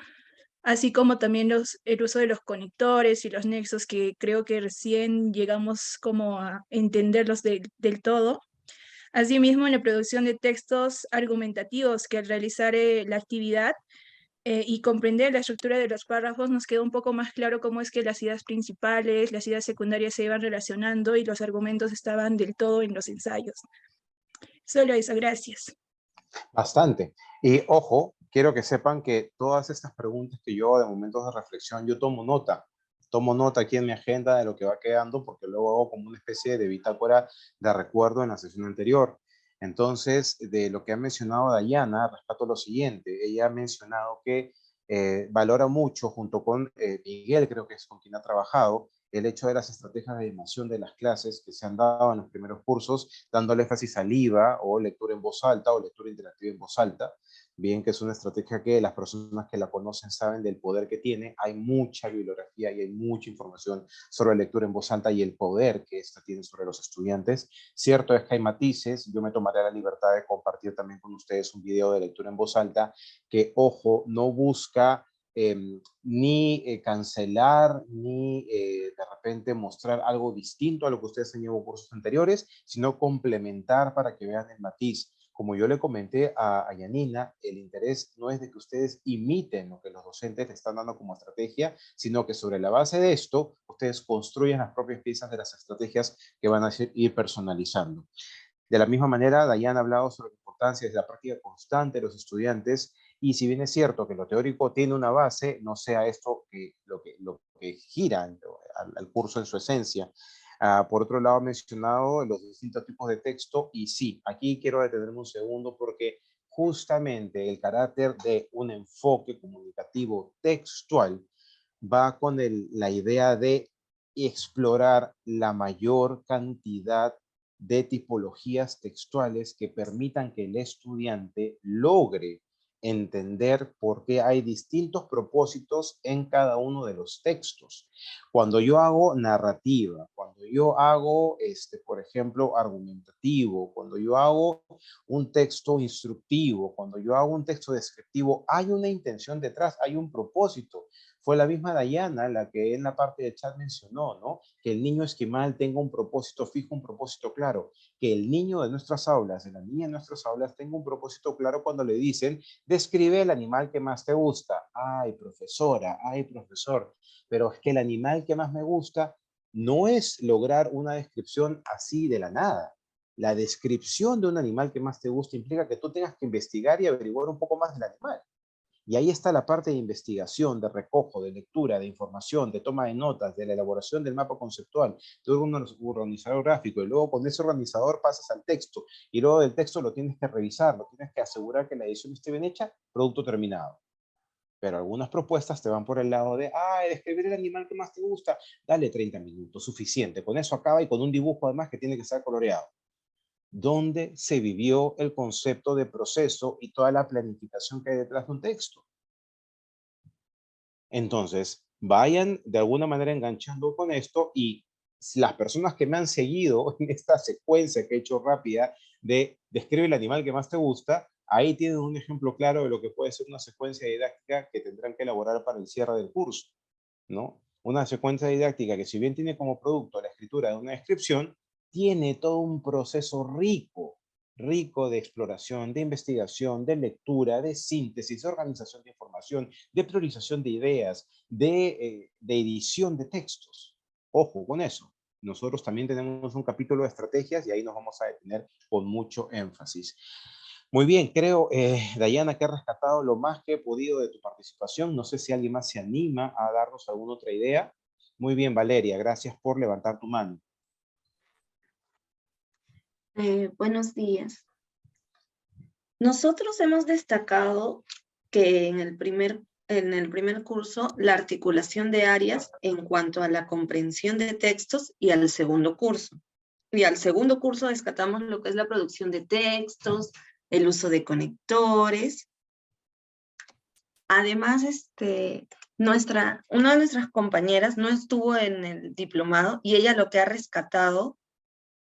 así como también el uso de los conectores y los nexos, que creo que recién llegamos como a entenderlos del todo. Asimismo, en la producción de textos argumentativos, que al realizar la actividad y comprender la estructura de los párrafos, nos quedó un poco más claro cómo es que las ideas principales, las ideas secundarias se iban relacionando y los argumentos estaban del todo en los ensayos. Solo eso, gracias. Bastante. Y ojo, quiero que sepan que todas estas preguntas que yo hago de momentos de reflexión, yo tomo nota. Tomo nota aquí en mi agenda de lo que va quedando, porque luego hago como una especie de bitácora de recuerdo en la sesión anterior. Entonces, de lo que ha mencionado Dayana, rescato lo siguiente. Ella ha mencionado que valora mucho, junto con Miguel, creo que es con quien ha trabajado, el hecho de las estrategias de animación de las clases que se han dado en los primeros cursos, dándole énfasis al IVA o lectura en voz alta o lectura interactiva en voz alta. Bien que es una estrategia que las personas que la conocen saben del poder que tiene. Hay mucha bibliografía y hay mucha información sobre lectura en voz alta y el poder que esta tiene sobre los estudiantes. Cierto es que hay matices. Yo me tomaré la libertad de compartir también con ustedes un video de lectura en voz alta que, ojo, no busca ni cancelar, ni de repente mostrar algo distinto a lo que ustedes han llevado en cursos anteriores, sino complementar para que vean el matiz. Como yo le comenté a Yanina, el interés no es de que ustedes imiten lo que los docentes les están dando como estrategia, sino que sobre la base de esto, ustedes construyen las propias piezas de las estrategias que van a ir personalizando. De la misma manera, Dayana ha hablado sobre la importancia de la práctica constante de los estudiantes, y si bien es cierto que lo teórico tiene una base, no sea esto lo que gira al curso en su esencia. Por otro lado, ha mencionado los distintos tipos de texto, y sí, aquí quiero detenerme un segundo porque justamente el carácter de un enfoque comunicativo textual va con la idea de explorar la mayor cantidad de tipologías textuales que permitan que el estudiante logre entender por qué hay distintos propósitos en cada uno de los textos. Cuando yo hago narrativa, cuando yo hago, por ejemplo, argumentativo, cuando yo hago un texto instructivo, cuando yo hago un texto descriptivo, hay una intención detrás, hay un propósito. Fue la misma Dayana la que en la parte del chat mencionó, ¿no? Que el niño esquimal tenga un propósito fijo, un propósito claro. Que el niño de nuestras aulas, de la niña de nuestras aulas, tenga un propósito claro cuando le dicen, describe el animal que más te gusta. Ay, profesora, ay, profesor. Pero es que el animal que más me gusta no es lograr una descripción así de la nada. La descripción de un animal que más te gusta implica que tú tengas que investigar y averiguar un poco más del animal. Y ahí está la parte de investigación, de recojo, de lectura, de información, de toma de notas, de la elaboración del mapa conceptual, de un organizador gráfico, y luego con ese organizador pasas al texto, y luego del texto lo tienes que revisar, lo tienes que asegurar que la edición esté bien hecha, producto terminado. Pero algunas propuestas te van por el lado de, describir el animal que más te gusta, dale 30 minutos, suficiente, con eso acaba, y con un dibujo además que tiene que estar coloreado. ¿Dónde se vivió el concepto de proceso y toda la planificación que hay detrás de un texto? Entonces, vayan de alguna manera enganchando con esto, y las personas que me han seguido en esta secuencia que he hecho rápida de describe el animal que más te gusta, ahí tienen un ejemplo claro de lo que puede ser una secuencia didáctica que tendrán que elaborar para el cierre del curso, ¿no? Una secuencia didáctica que, si bien tiene como producto la escritura de una descripción, tiene todo un proceso rico de exploración, de investigación, de lectura, de síntesis, de organización de información, de priorización de ideas, de edición de textos. Ojo con eso. Nosotros también tenemos un capítulo de estrategias y ahí nos vamos a detener con mucho énfasis. Muy bien, creo, Dayana, que he rescatado lo más que he podido de tu participación. No sé si alguien más se anima a darnos alguna otra idea. Muy bien, Valeria, gracias por levantar tu mano. Buenos días. Nosotros hemos destacado que en el primer curso la articulación de áreas en cuanto a la comprensión de textos, y al segundo curso. Y al segundo curso rescatamos lo que es la producción de textos, el uso de conectores. Además, una de nuestras compañeras no estuvo en el diplomado, y ella lo que ha rescatado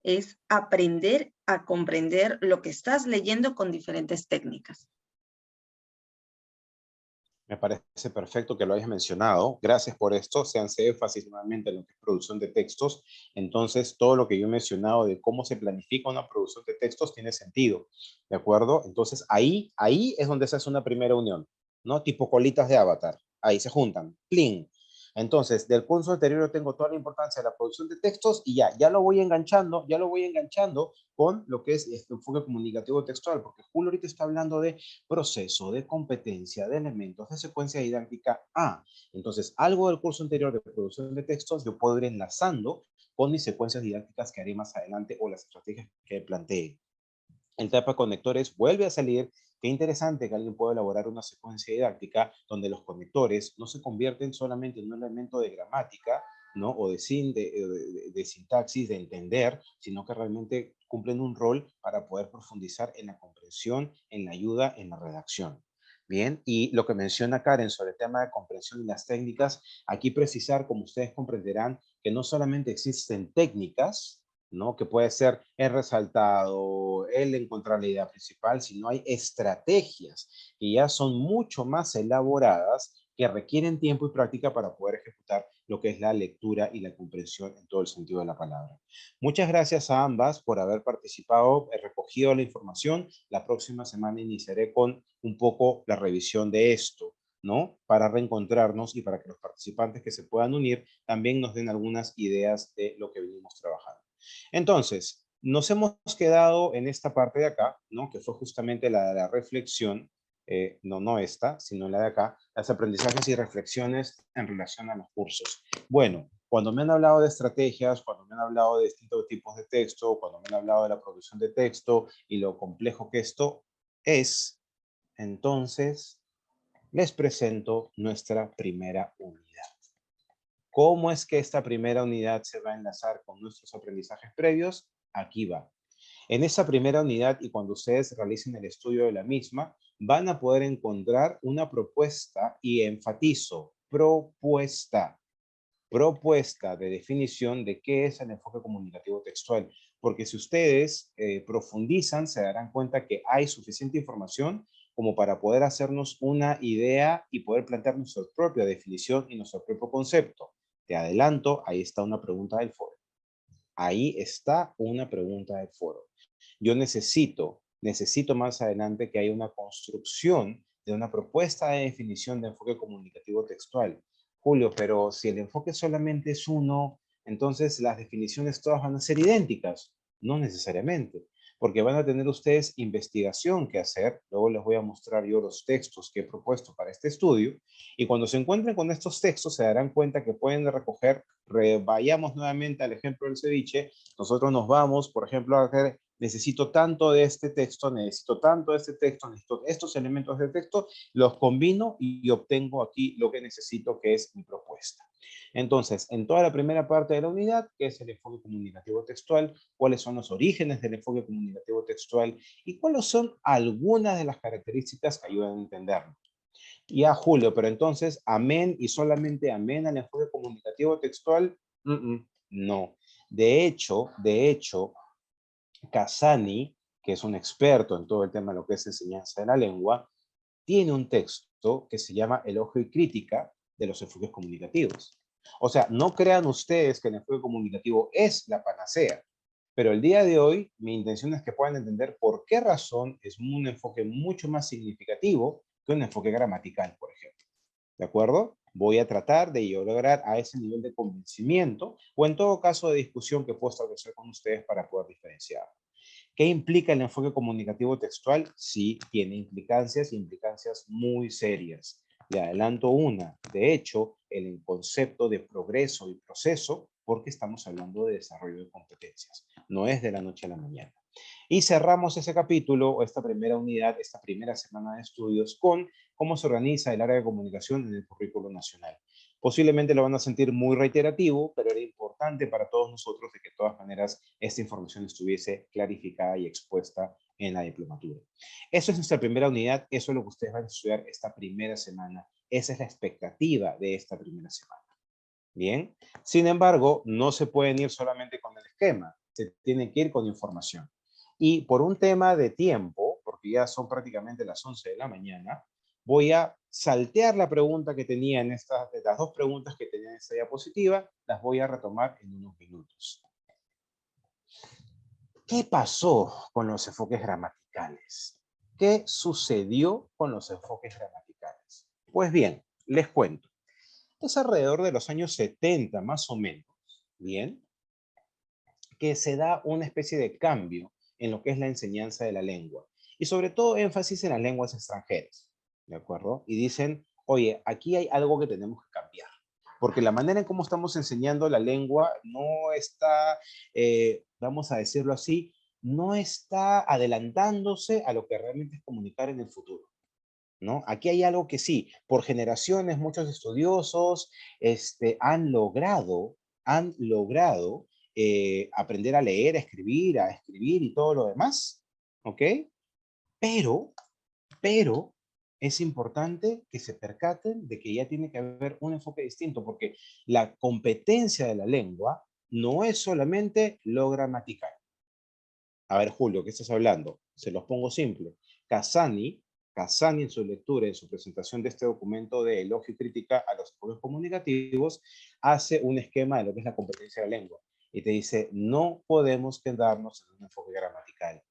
es aprender a comprender lo que estás leyendo con diferentes técnicas. Me parece perfecto que lo hayas mencionado. Gracias por esto. Se hace énfasis nuevamente en lo que es producción de textos. Entonces, todo lo que yo he mencionado de cómo se planifica una producción de textos tiene sentido. ¿De acuerdo? Entonces, ahí es donde se hace una primera unión, ¿no? Tipo colitas de Avatar. Ahí se juntan. ¡Plin! Entonces, del curso anterior yo tengo toda la importancia de la producción de textos y ya lo voy enganchando con lo que es este enfoque comunicativo textual, porque Julio ahorita está hablando de proceso, de competencia, de elementos, de secuencia didáctica A. Entonces, algo del curso anterior de producción de textos yo puedo ir enlazando con mis secuencias didácticas que haré más adelante o las estrategias que planteé. El tapa conectores vuelve a salir. Qué interesante que alguien pueda elaborar una secuencia didáctica donde los conectores no se convierten solamente en un elemento de gramática, ¿no? O de sintaxis, de entender, sino que realmente cumplen un rol para poder profundizar en la comprensión, en la ayuda, en la redacción. Bien, y lo que menciona Karen sobre el tema de comprensión y las técnicas, aquí precisar, como ustedes comprenderán, que no solamente existen técnicas, ¿no? Que puede ser el resaltado, el encontrar la idea principal, sino hay estrategias que ya son mucho más elaboradas, que requieren tiempo y práctica para poder ejecutar lo que es la lectura y la comprensión en todo el sentido de la palabra. Muchas gracias a ambas por haber participado, he recogido la información. La próxima semana iniciaré con un poco la revisión de esto, ¿no? Para reencontrarnos y para que los participantes que se puedan unir también nos den algunas ideas de lo que venimos trabajando. Entonces, nos hemos quedado en esta parte de acá, ¿no? Que fue justamente la de la reflexión, no esta, sino la de acá, los aprendizajes y reflexiones en relación a los cursos. Bueno, cuando me han hablado de estrategias, cuando me han hablado de distintos tipos de texto, cuando me han hablado de la producción de texto y lo complejo que esto es, entonces les presento nuestra primera unidad. ¿Cómo es que esta primera unidad se va a enlazar con nuestros aprendizajes previos? Aquí va. En esa primera unidad y cuando ustedes realicen el estudio de la misma, van a poder encontrar una propuesta y enfatizo, propuesta de definición de qué es el enfoque comunicativo textual. Porque si ustedes profundizan, se darán cuenta que hay suficiente información como para poder hacernos una idea y poder plantear nuestra propia definición y nuestro propio concepto. Te adelanto, ahí está una pregunta del foro. Ahí está una pregunta del foro. Yo necesito más adelante que haya una construcción de una propuesta de definición de enfoque comunicativo textual. Julio, pero si el enfoque solamente es uno, entonces las definiciones todas van a ser idénticas. No necesariamente, porque van a tener ustedes investigación que hacer. Luego les voy a mostrar yo los textos que he propuesto para este estudio. Y cuando se encuentren con estos textos, se darán cuenta que pueden recoger, vayamos nuevamente al ejemplo del ceviche, nosotros nos vamos, por ejemplo, a hacer, necesito tanto de este texto, necesito tanto de este texto, necesito estos elementos de texto, los combino y obtengo aquí lo que necesito, que es mi propuesta. Entonces, en toda la primera parte de la unidad, que es el enfoque comunicativo textual, cuáles son los orígenes del enfoque comunicativo textual y cuáles son algunas de las características que ayudan a entenderlo. Ya, Julio, pero entonces, amén y solamente amén al enfoque comunicativo textual, no. De hecho, Casani, que es un experto en todo el tema de lo que es enseñanza de la lengua, tiene un texto que se llama Elogio y Crítica de los enfoques comunicativos. O sea, no crean ustedes que el enfoque comunicativo es la panacea, pero el día de hoy mi intención es que puedan entender por qué razón es un enfoque mucho más significativo que un enfoque gramatical, por ejemplo. ¿De acuerdo? Voy a tratar de lograr a ese nivel de convencimiento o en todo caso de discusión que puedo establecer con ustedes para poder diferenciar. ¿Qué implica el enfoque comunicativo textual? Sí, tiene implicancias y implicancias muy serias. Le adelanto una. De hecho, el concepto de progreso y proceso, porque estamos hablando de desarrollo de competencias. No es de la noche a la mañana. Y cerramos ese capítulo, o esta primera unidad, esta primera semana de estudios, con cómo se organiza el área de comunicación en el currículo nacional. Posiblemente lo van a sentir muy reiterativo, pero era importante para todos nosotros de que de todas maneras esta información estuviese clarificada y expuesta en la diplomatura. Eso es nuestra primera unidad, eso es lo que ustedes van a estudiar esta primera semana. Esa es la expectativa de esta primera semana. Bien, sin embargo, no se pueden ir solamente con el esquema, se tiene que ir con información. Y por un tema de tiempo, porque ya son prácticamente las 11 de la mañana, Voy a saltear la pregunta que tenía en las dos preguntas que tenía en esta diapositiva, las voy a retomar en unos minutos. ¿Qué pasó con los enfoques gramaticales? ¿Qué sucedió con los enfoques gramaticales? Pues bien, les cuento. Es alrededor de los años 70, más o menos, ¿bien? Que se da una especie de cambio en lo que es la enseñanza de la lengua. Y sobre todo énfasis en las lenguas extranjeras, ¿de acuerdo? Y dicen, oye, aquí hay algo que tenemos que cambiar. Porque la manera en cómo estamos enseñando la lengua no está, vamos a decirlo así, no está adelantándose a lo que realmente es comunicar en el futuro, ¿no? Aquí hay algo que sí, por generaciones muchos estudiosos han logrado aprender a leer, a escribir y todo lo demás, ¿ok? Pero es importante que se percaten de que ya tiene que haber un enfoque distinto, porque la competencia de la lengua no es solamente lo gramatical. A ver, Julio, ¿qué estás hablando? Se los pongo simple. Casani en su lectura, en su presentación de este documento de elogio y crítica a los enfoques comunicativos, hace un esquema de lo que es la competencia de la lengua. Y te dice, no podemos quedarnos en un enfoque gramatical.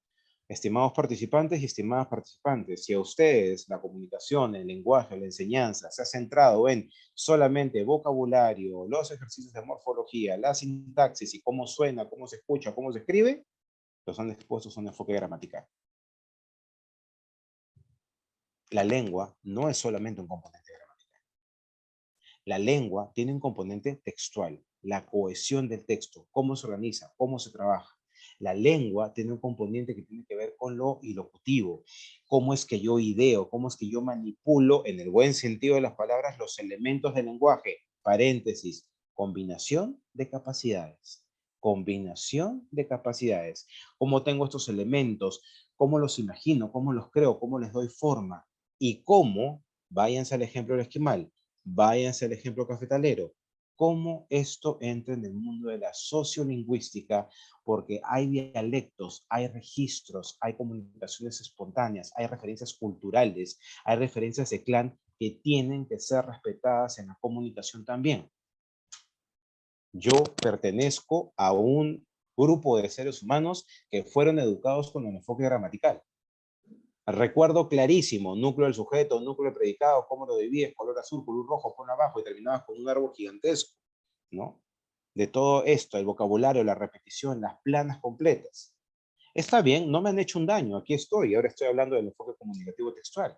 Estimados participantes y estimadas participantes, si a ustedes la comunicación, el lenguaje, la enseñanza se ha centrado en solamente vocabulario, los ejercicios de morfología, la sintaxis y cómo suena, cómo se escucha, cómo se escribe, los han expuestos a un enfoque gramatical. La lengua no es solamente un componente gramatical. La lengua tiene un componente textual, la cohesión del texto, cómo se organiza, cómo se trabaja. La lengua tiene un componente que tiene que ver con lo ilocutivo, cómo es que yo ideo, cómo es que yo manipulo, en el buen sentido de las palabras, los elementos del lenguaje. Paréntesis, combinación de capacidades. Combinación de capacidades. ¿Cómo tengo estos elementos? ¿Cómo los imagino? ¿Cómo los creo? ¿Cómo les doy forma? Y cómo, váyanse al ejemplo del esquimal, váyanse al ejemplo cafetalero, cómo esto entra en el mundo de la sociolingüística, porque hay dialectos, hay registros, hay comunicaciones espontáneas, hay referencias culturales, hay referencias de clan que tienen que ser respetadas en la comunicación también. Yo pertenezco a un grupo de seres humanos que fueron educados con el enfoque gramatical. Recuerdo clarísimo, núcleo del sujeto, núcleo del predicado, cómo lo divides, color azul, color rojo, por abajo, y terminabas con un árbol gigantesco, ¿no? De todo esto, el vocabulario, la repetición, las planas completas. Está bien, no me han hecho un daño, aquí estoy, ahora estoy hablando del enfoque comunicativo textual.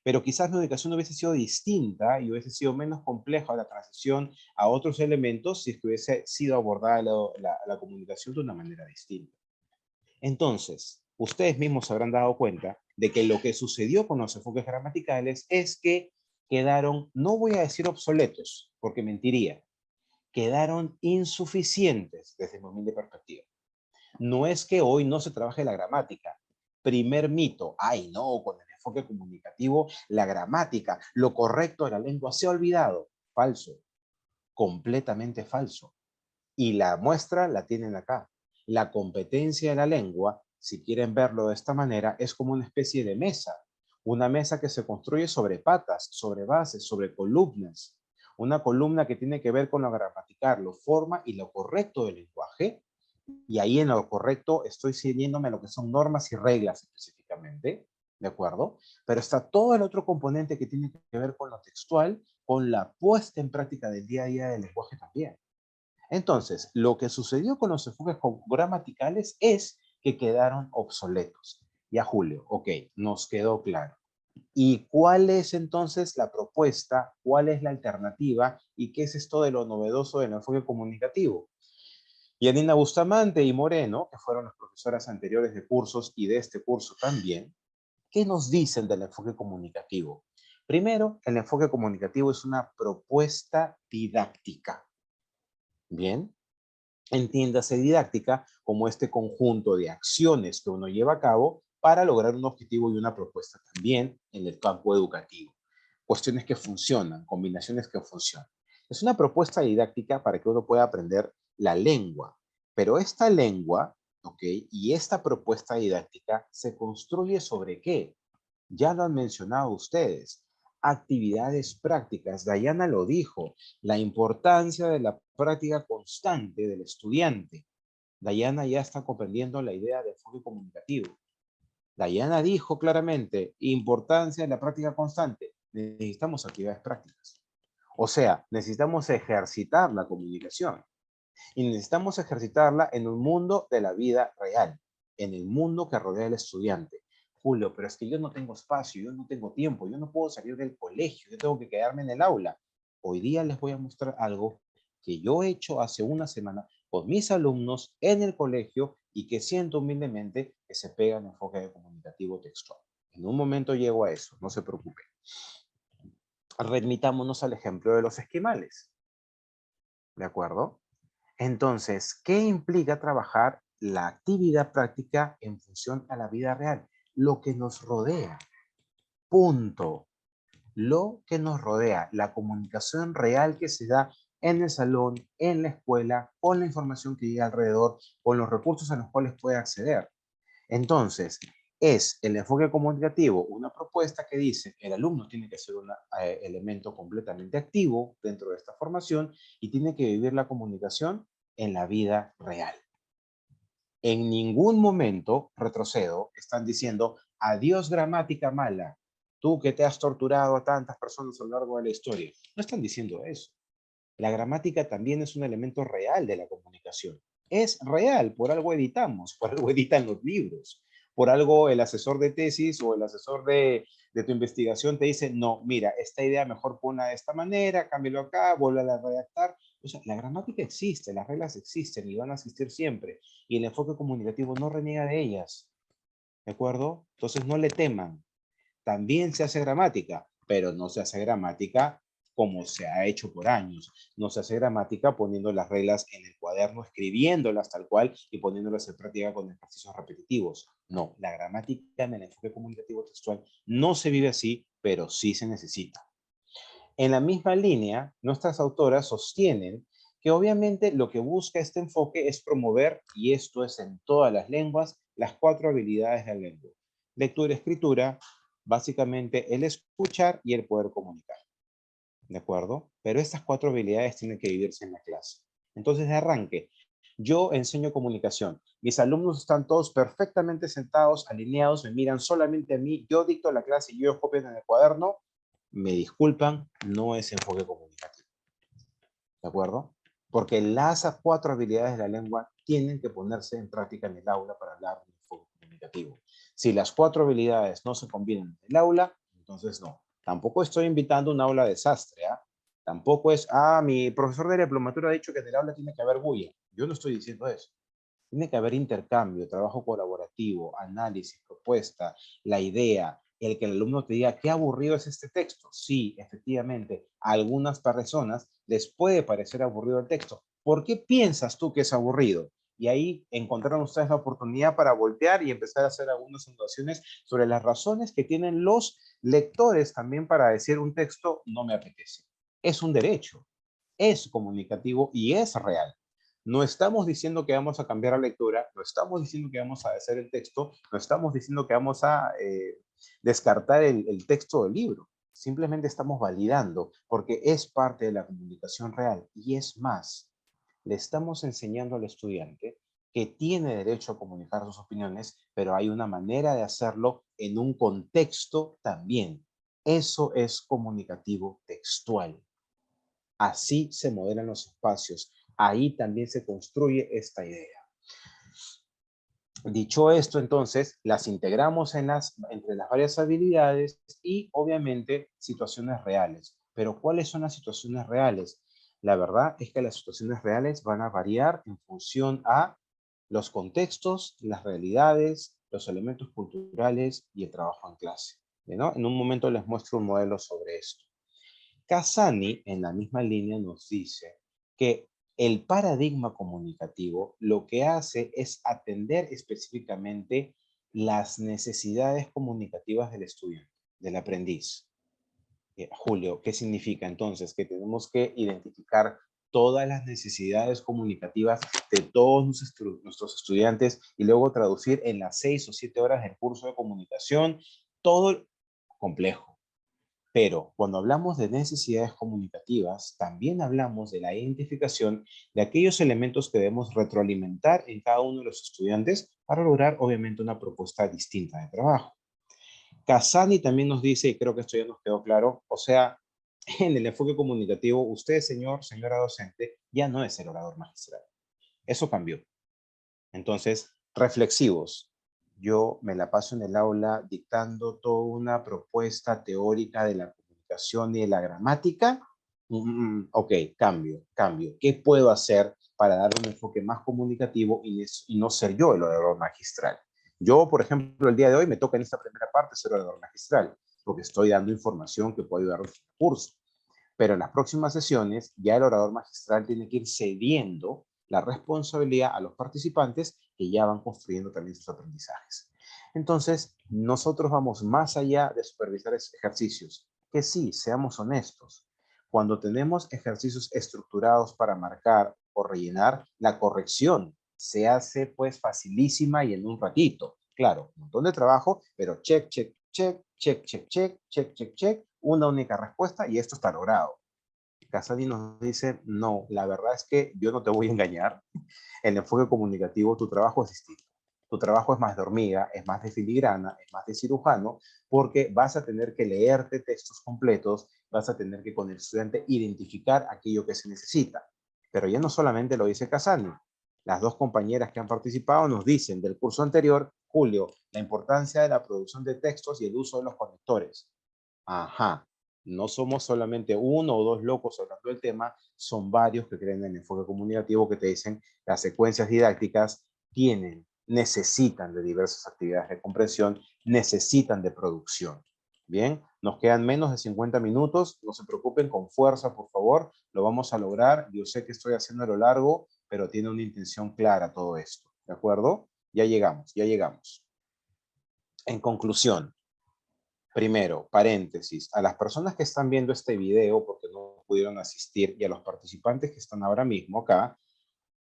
Pero quizás mi educación hubiese sido distinta y hubiese sido menos compleja la transición a otros elementos si es que hubiese sido abordada la comunicación de una manera distinta. Entonces, ustedes mismos se habrán dado cuenta de que lo que sucedió con los enfoques gramaticales es que quedaron, no voy a decir obsoletos, porque mentiría, quedaron insuficientes desde mi humilde perspectiva. No es que hoy no se trabaje la gramática. Primer mito, ay no, con el enfoque comunicativo, la gramática, lo correcto de la lengua se ha olvidado. Falso, completamente falso. Y la muestra la tienen acá. La competencia de la lengua, si quieren verlo de esta manera, es como una especie de mesa. Una mesa que se construye sobre patas, sobre bases, sobre columnas. Una columna que tiene que ver con lo gramatical, lo forma y lo correcto del lenguaje. Y ahí en lo correcto estoy siguiéndome a lo que son normas y reglas específicamente, ¿de acuerdo? Pero está todo el otro componente que tiene que ver con lo textual, con la puesta en práctica del día a día del lenguaje también. Entonces, lo que sucedió con los enfoques gramaticales es que quedaron obsoletos. Ya, Julio, ok, nos quedó claro. ¿Y cuál es entonces la propuesta? ¿Cuál es la alternativa? ¿Y qué es esto de lo novedoso del enfoque comunicativo? Yanina Bustamante y Moreno, que fueron las profesoras anteriores de cursos y de este curso también, ¿qué nos dicen del enfoque comunicativo? Primero, el enfoque comunicativo es una propuesta didáctica. Bien, entiéndase didáctica como este conjunto de acciones que uno lleva a cabo para lograr un objetivo y una propuesta también en el campo educativo. Cuestiones que funcionan, combinaciones que funcionan. Es una propuesta didáctica para que uno pueda aprender la lengua, pero esta lengua, ¿ok? Y esta propuesta didáctica se construye sobre ¿qué? Ya lo han mencionado ustedes. Actividades prácticas. Dayana lo dijo. La importancia de la práctica constante del estudiante. Dayana ya está comprendiendo la idea de enfoque comunicativo. Dayana dijo claramente, importancia de la práctica constante. Necesitamos actividades prácticas. O sea, necesitamos ejercitar la comunicación. Y necesitamos ejercitarla en un mundo de la vida real, en el mundo que rodea al estudiante. Julio, pero es que yo no tengo espacio, yo no tengo tiempo, yo no puedo salir del colegio, yo tengo que quedarme en el aula. Hoy día les voy a mostrar algo que yo he hecho hace una semana con mis alumnos en el colegio y que siento humildemente que se pega en enfoque comunicativo textual. En un momento llego a eso, no se preocupen. Remitámonos al ejemplo de los esquimales. ¿De acuerdo? Entonces, ¿qué implica trabajar la actividad práctica en función a la vida real? Lo que nos rodea. Punto. Lo que nos rodea, la comunicación real que se da en el salón, en la escuela, con la información que llega alrededor, con los recursos a los cuales puede acceder. Entonces, es el enfoque comunicativo una propuesta que dice que el alumno tiene que ser un elemento completamente activo dentro de esta formación y tiene que vivir la comunicación en la vida real. En ningún momento, retrocedo, están diciendo adiós gramática mala, tú que te has torturado a tantas personas a lo largo de la historia. No están diciendo eso. La gramática también es un elemento real de la comunicación. Es real, por algo editamos, por algo editan los libros, por algo el asesor de tesis o el asesor de tu investigación te dice, no, mira, esta idea mejor ponla de esta manera, cámbialo acá, vuelve a redactar. O sea, la gramática existe, las reglas existen y van a existir siempre. Y el enfoque comunicativo no reniega de ellas. ¿De acuerdo? Entonces no le teman. También se hace gramática, pero no se hace gramática como se ha hecho por años. No se hace gramática poniendo las reglas en el cuaderno, escribiéndolas tal cual y poniéndolas en práctica con ejercicios repetitivos. No, la gramática en el enfoque comunicativo textual no se vive así, pero sí se necesita. En la misma línea, nuestras autoras sostienen que obviamente lo que busca este enfoque es promover, y esto es en todas las lenguas, las 4 habilidades de la lengua. Lectura, escritura, básicamente el escuchar y el poder comunicar. ¿De acuerdo? Pero estas 4 habilidades tienen que vivirse en la clase. Entonces, de arranque, yo enseño comunicación. Mis alumnos están todos perfectamente sentados, alineados, me miran solamente a mí, yo dicto la clase y ellos copian en el cuaderno. Me disculpan, no es enfoque comunicativo. ¿De acuerdo? Porque las 4 habilidades de la lengua tienen que ponerse en práctica en el aula para hablar de enfoque comunicativo. Si las 4 habilidades no se combinan en el aula, entonces no. Tampoco estoy invitando a un aula desastre, ¿ah? Tampoco es, mi profesor de diplomatura ha dicho que en el aula tiene que haber bulla. Yo no estoy diciendo eso. Tiene que haber intercambio, trabajo colaborativo, análisis, propuesta, la idea, el que el alumno te diga, qué aburrido es este texto. Sí, efectivamente, a algunas personas les puede parecer aburrido el texto. ¿Por qué piensas tú que es aburrido? Y ahí encontraron ustedes la oportunidad para voltear y empezar a hacer algunas anotaciones sobre las razones que tienen los lectores también para decir un texto no me apetece. Es un derecho, es comunicativo y es real. No estamos diciendo que vamos a cambiar la lectura, no estamos diciendo que vamos a hacer el texto, no estamos diciendo que vamos a descartar el texto del libro. Simplemente estamos validando porque es parte de la comunicación real. Y es más, le estamos enseñando al estudiante que tiene derecho a comunicar sus opiniones, pero hay una manera de hacerlo en un contexto también. Eso es comunicativo textual. Así se modelan los espacios. Ahí también se construye esta idea. Dicho esto, entonces, las integramos entre las varias habilidades y, obviamente, situaciones reales. Pero, ¿cuáles son las situaciones reales? La verdad es que las situaciones reales van a variar en función a los contextos, las realidades, los elementos culturales y el trabajo en clase, ¿no? En un momento les muestro un modelo sobre esto. Casani, en la misma línea, nos dice que el paradigma comunicativo lo que hace es atender específicamente las necesidades comunicativas del estudiante, del aprendiz. Julio, ¿qué significa entonces? Que tenemos que identificar todas las necesidades comunicativas de todos nuestros estudiantes y luego traducir en las 6 o 7 horas del curso de comunicación todo complejo. Pero cuando hablamos de necesidades comunicativas, también hablamos de la identificación de aquellos elementos que debemos retroalimentar en cada uno de los estudiantes para lograr, obviamente, una propuesta distinta de trabajo. Casani también nos dice, y creo que esto ya nos quedó claro, o sea, en el enfoque comunicativo, usted, señora docente, ya no es el orador magistral. Eso cambió. Entonces, reflexivos. Yo me la paso en el aula dictando toda una propuesta teórica de la comunicación y de la gramática. Ok, cambio. ¿Qué puedo hacer para darle un enfoque más comunicativo y no ser yo el orador magistral? Yo, por ejemplo, el día de hoy me toca en esta primera parte ser orador magistral, porque estoy dando información que puede ayudar al curso. Pero en las próximas sesiones, ya el orador magistral tiene que ir cediendo la responsabilidad a los participantes que ya van construyendo también sus aprendizajes. Entonces, nosotros vamos más allá de supervisar ejercicios, que sí, seamos honestos. Cuando tenemos ejercicios estructurados para marcar o rellenar, la corrección se hace pues facilísima y en un ratito. Claro, un montón de trabajo, pero check, una única respuesta y esto está logrado. Casani nos dice, no, la verdad es que yo no te voy a engañar. En el enfoque comunicativo tu trabajo es distinto. Tu trabajo es más de hormiga, es más de filigrana, es más de cirujano, porque vas a tener que leerte textos completos, vas a tener que con el estudiante identificar aquello que se necesita. Pero ya no solamente lo dice Casani. Las dos compañeras que han participado nos dicen del curso anterior, Julio, la importancia de la producción de textos y el uso de los conectores. Ajá, no somos solamente uno o dos locos hablando del tema, son varios que creen en el enfoque comunicativo que te dicen las secuencias didácticas necesitan de diversas actividades de comprensión, necesitan de producción. Bien, nos quedan menos de 50 minutos, no se preocupen, con fuerza, por favor, lo vamos a lograr. Yo sé que estoy haciendo a lo largo, pero tiene una intención clara todo esto, ¿de acuerdo? Ya llegamos. En conclusión, primero, paréntesis, a las personas que están viendo este video porque no pudieron asistir y a los participantes que están ahora mismo acá,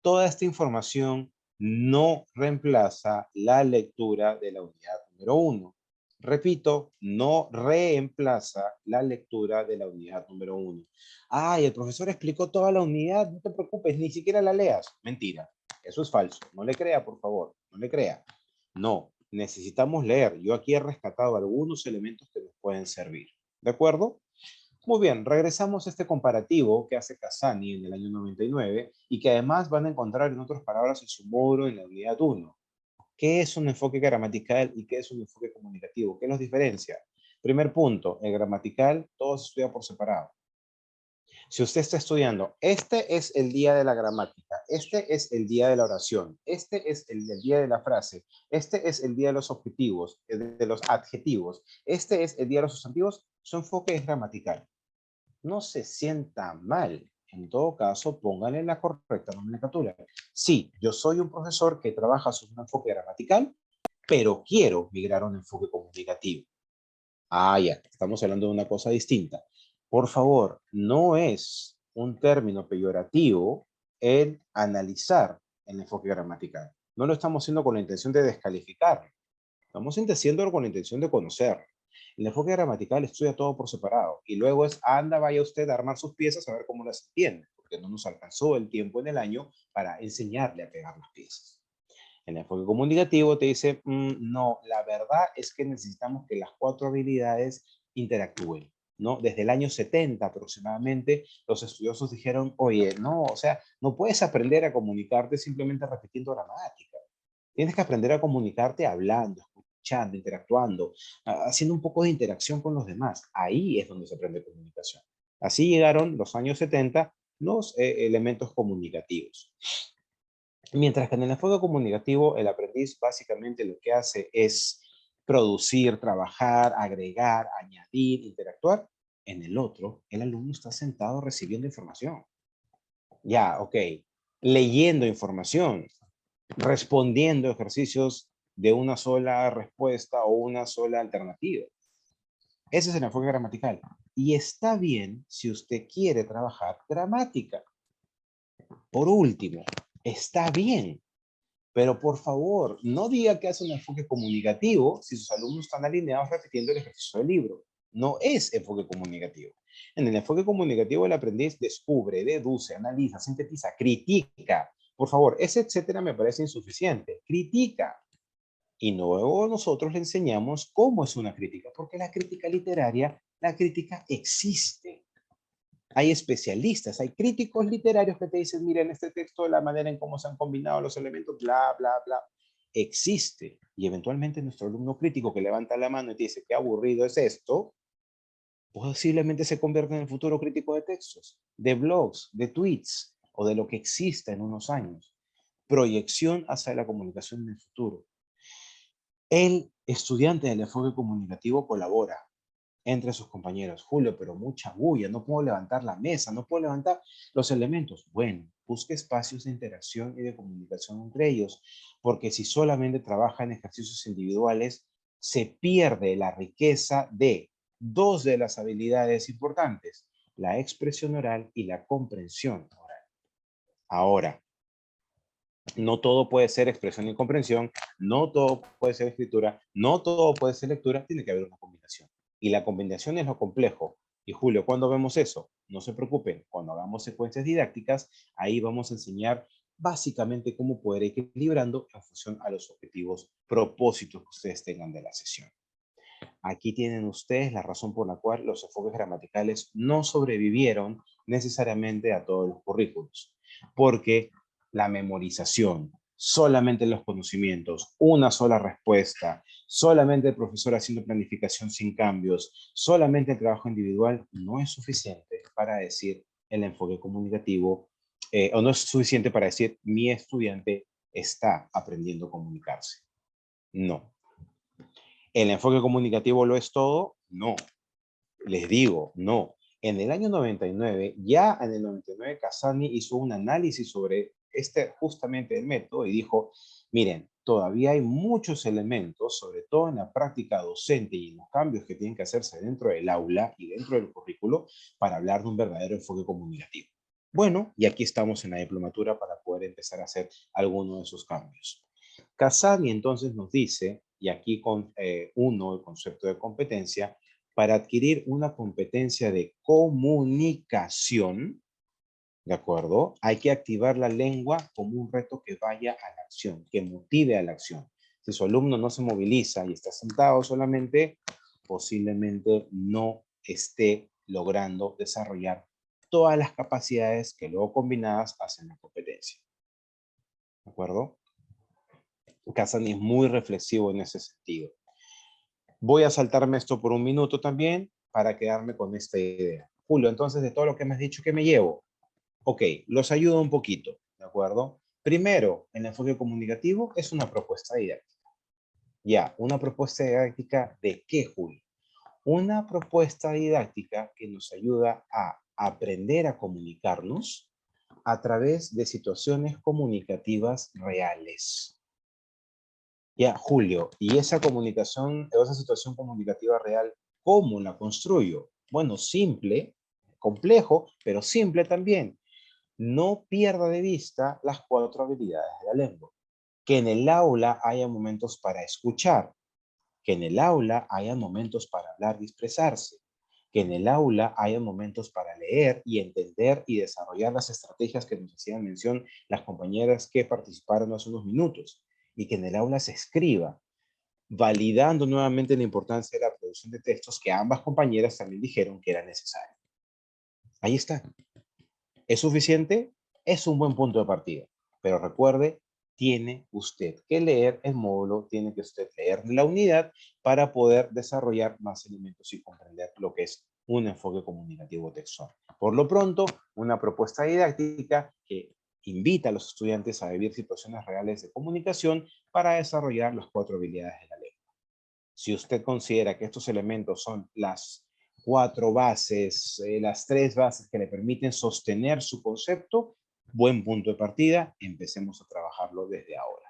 toda esta información no reemplaza la lectura de la unidad número 1. Repito, no reemplaza la lectura de la unidad número 1. Ay, el profesor explicó toda la unidad, no te preocupes, ni siquiera la leas. Mentira, eso es falso. No le crea, por favor, no le crea. No, necesitamos leer. Yo aquí he rescatado algunos elementos que nos pueden servir. ¿De acuerdo? Muy bien, regresamos a este comparativo que hace Casani en el año 99 y que además van a encontrar en otras palabras en su módulo en la unidad 1. ¿Qué es un enfoque gramatical y qué es un enfoque comunicativo? ¿Qué los diferencia? Primer punto, el gramatical todo se estudia por separado. Si usted está estudiando, este es el día de la gramática, este es el día de la oración, este es el día de la frase, este es el día de los objetivos, de los adjetivos, este es el día de los sustantivos, su enfoque es gramatical. No se sienta mal. En todo caso, pónganle la correcta nomenclatura. Sí, yo soy un profesor que trabaja sobre un enfoque gramatical, pero quiero migrar a un enfoque comunicativo. Ah, ya, estamos hablando de una cosa distinta. Por favor, no es un término peyorativo el analizar el enfoque gramatical. No lo estamos haciendo con la intención de descalificar. Estamos haciéndolo con la intención de conocer. El enfoque gramatical estudia todo por separado y luego es, anda, vaya usted a armar sus piezas a ver cómo las entiende, porque no nos alcanzó el tiempo en el año para enseñarle a pegar las piezas. El enfoque comunicativo te dice, no, la verdad es que necesitamos que las 4 habilidades interactúen, ¿no? Desde el año 70 aproximadamente, los estudiosos dijeron, oye, no, o sea, no puedes aprender a comunicarte simplemente repitiendo gramática. Tienes que aprender a comunicarte hablando, escuchando, interactuando, haciendo un poco de interacción con los demás. Ahí es donde se aprende comunicación. Así llegaron los años 70 los elementos comunicativos. Mientras que en el enfoque comunicativo, el aprendiz básicamente lo que hace es producir, trabajar, agregar, añadir, interactuar. En el otro, el alumno está sentado recibiendo información. Ya, ok. Leyendo información, respondiendo ejercicios de una sola respuesta o una sola alternativa. Ese es el enfoque gramatical. Y está bien si usted quiere trabajar gramática. Por último, está bien. Pero por favor, no diga que hace un enfoque comunicativo si sus alumnos están alineados repitiendo el ejercicio del libro. No es enfoque comunicativo. En el enfoque comunicativo el aprendiz descubre, deduce, analiza, sintetiza, critica. Por favor, ese etcétera me parece insuficiente. Critica. Y luego nosotros le enseñamos cómo es una crítica, porque la crítica literaria, la crítica existe. Hay especialistas, hay críticos literarios que te dicen, mira, en este texto la manera en cómo se han combinado los elementos, bla, bla, bla. Existe. Y eventualmente nuestro alumno crítico que levanta la mano y te dice, qué aburrido es esto, posiblemente se convierta en el futuro crítico de textos, de blogs, de tweets o de lo que exista en unos años. Proyección hacia la comunicación en el futuro. El estudiante del enfoque comunicativo colabora entre sus compañeros. Julio, pero mucha bulla, no puedo levantar la mesa, no puedo levantar los elementos. Bueno, busque espacios de interacción y de comunicación entre ellos, porque si solamente trabaja en ejercicios individuales, se pierde la riqueza de dos de las habilidades importantes, la expresión oral y la comprensión oral. Ahora, no todo puede ser expresión y comprensión, no todo puede ser escritura, no todo puede ser lectura, tiene que haber una combinación. Y la combinación es lo complejo. Y Julio, ¿cuándo vemos eso? No se preocupen, cuando hagamos secuencias didácticas, ahí vamos a enseñar básicamente cómo poder ir equilibrando en función a los objetivos, propósitos que ustedes tengan de la sesión. Aquí tienen ustedes la razón por la cual los enfoques gramaticales no sobrevivieron necesariamente a todos los currículos. Porque la memorización, solamente los conocimientos, una sola respuesta, solamente el profesor haciendo planificación sin cambios, solamente el trabajo individual no es suficiente para decir el enfoque comunicativo, o no es suficiente para decir mi estudiante está aprendiendo a comunicarse. No. ¿El enfoque comunicativo lo es todo? No. Les digo, no. En el año 99, ya en el 99, Casani hizo un análisis sobre justamente el método y dijo, miren, todavía hay muchos elementos, sobre todo en la práctica docente y en los cambios que tienen que hacerse dentro del aula y dentro del currículo para hablar de un verdadero enfoque comunicativo. Bueno, y aquí estamos en la diplomatura para poder empezar a hacer algunos de esos cambios. Casani entonces nos dice, y aquí con el concepto de competencia, para adquirir una competencia de comunicación, ¿de acuerdo? Hay que activar la lengua como un reto que vaya a la acción, que motive a la acción. Si su alumno no se moviliza y está sentado solamente, posiblemente no esté logrando desarrollar todas las capacidades que luego combinadas hacen la competencia. ¿De acuerdo? Casani es muy reflexivo en ese sentido. Voy a saltarme esto por un minuto también para quedarme con esta idea. Julio, entonces de todo lo que me has dicho, ¿qué me llevo? Ok, los ayudo un poquito, ¿de acuerdo? Primero, el enfoque comunicativo es una propuesta didáctica. Ya, ¿una propuesta didáctica de qué, Julio? Una propuesta didáctica que nos ayuda a aprender a comunicarnos a través de situaciones comunicativas reales. Ya, Julio, y esa comunicación, esa situación comunicativa real, ¿cómo la construyo? Bueno, simple, complejo, pero simple también. No pierda de vista las 4 habilidades de la lengua. Que en el aula haya momentos para escuchar, que en el aula haya momentos para hablar y expresarse, que en el aula haya momentos para leer y entender y desarrollar las estrategias que nos hacían mención las compañeras que participaron hace unos minutos, y que en el aula se escriba, validando nuevamente la importancia de la producción de textos que ambas compañeras también dijeron que era necesario. Ahí está. ¿Es suficiente? Es un buen punto de partida. Pero recuerde, tiene usted que leer el módulo, tiene que usted leer la unidad para poder desarrollar más elementos y comprender lo que es un enfoque comunicativo textual. Por lo pronto, una propuesta didáctica que invita a los estudiantes a vivir situaciones reales de comunicación para desarrollar las 4 habilidades de la lengua. Si usted considera que estos elementos son las 4 bases, las 3 bases que le permiten sostener su concepto, buen punto de partida, empecemos a trabajarlo desde ahora.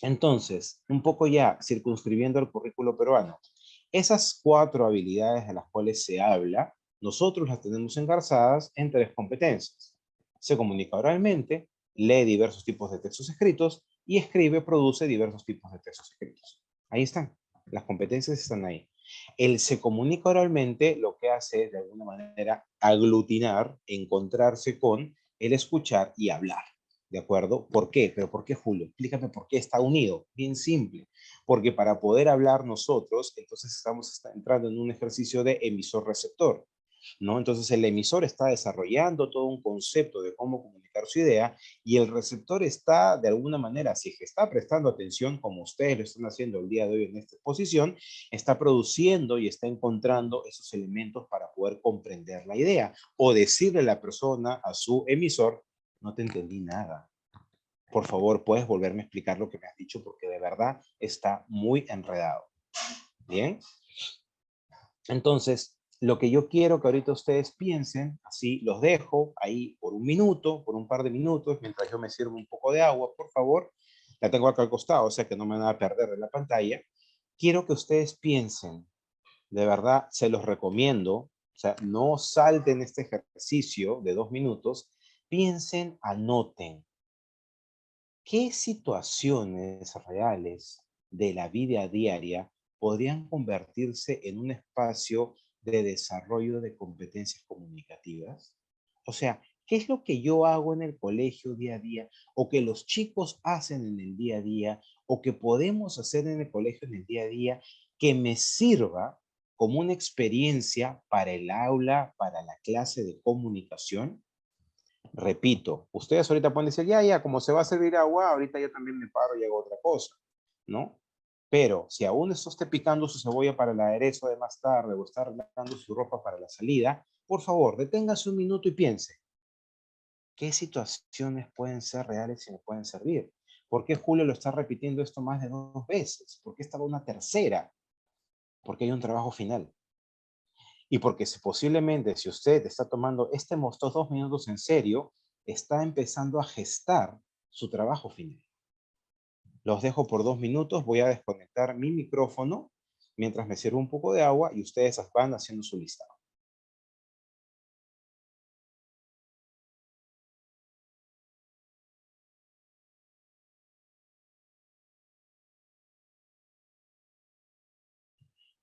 Entonces, un poco ya circunscribiendo el currículo peruano, esas 4 habilidades de las cuales se habla, nosotros las tenemos engarzadas en 3 competencias. Se comunica oralmente, lee diversos tipos de textos escritos y escribe, produce diversos tipos de textos escritos. Ahí están, las competencias están ahí. Él se comunica oralmente, lo que hace es de alguna manera aglutinar, encontrarse con el escuchar y hablar. ¿De acuerdo? ¿Por qué? ¿Pero por qué, Julio? Explícame por qué está unido. Bien simple. Porque para poder hablar nosotros, entonces estamos entrando en un ejercicio de emisor-receptor, ¿no? Entonces el emisor está desarrollando todo un concepto de cómo comunicar su idea y el receptor está, de alguna manera, si está prestando atención, como ustedes lo están haciendo el día de hoy en esta exposición, está produciendo y está encontrando esos elementos para poder comprender la idea o decirle a la persona, a su emisor, no te entendí nada. Por favor, ¿puedes volverme a explicar lo que me has dicho? Porque de verdad está muy enredado. ¿Bien? Entonces, lo que yo quiero que ahorita ustedes piensen, así los dejo ahí por un minuto, por un par de minutos, mientras yo me sirvo un poco de agua, por favor. La tengo acá al costado, o sea que no me van a perder de la pantalla. Quiero que ustedes piensen, de verdad, se los recomiendo, o sea, no salten este ejercicio de 2 minutos, piensen, anoten. ¿Qué situaciones reales de la vida diaria podrían convertirse en un espacio de desarrollo de competencias comunicativas? O sea, ¿qué es lo que yo hago en el colegio día a día o que los chicos hacen en el día a día o que podemos hacer en el colegio en el día a día que me sirva como una experiencia para el aula, para la clase de comunicación? Repito, ustedes ahorita pueden decir, ya, como se va a servir agua, ahorita yo también me paro y hago otra cosa, ¿no? Pero si aún está usted picando su cebolla para el aderezo de más tarde o está arreglando su ropa para la salida, por favor, deténgase un minuto y piense, ¿qué situaciones pueden ser reales y me pueden servir? ¿Por qué Julio lo está repitiendo esto más de 2 veces? ¿Por qué estaba una tercera? Porque hay un trabajo final. Y porque posiblemente si usted está tomando estos 2 minutos en serio, está empezando a gestar su trabajo final. Los dejo por 2 minutos, voy a desconectar mi micrófono mientras me sirvo un poco de agua y ustedes van haciendo su listado.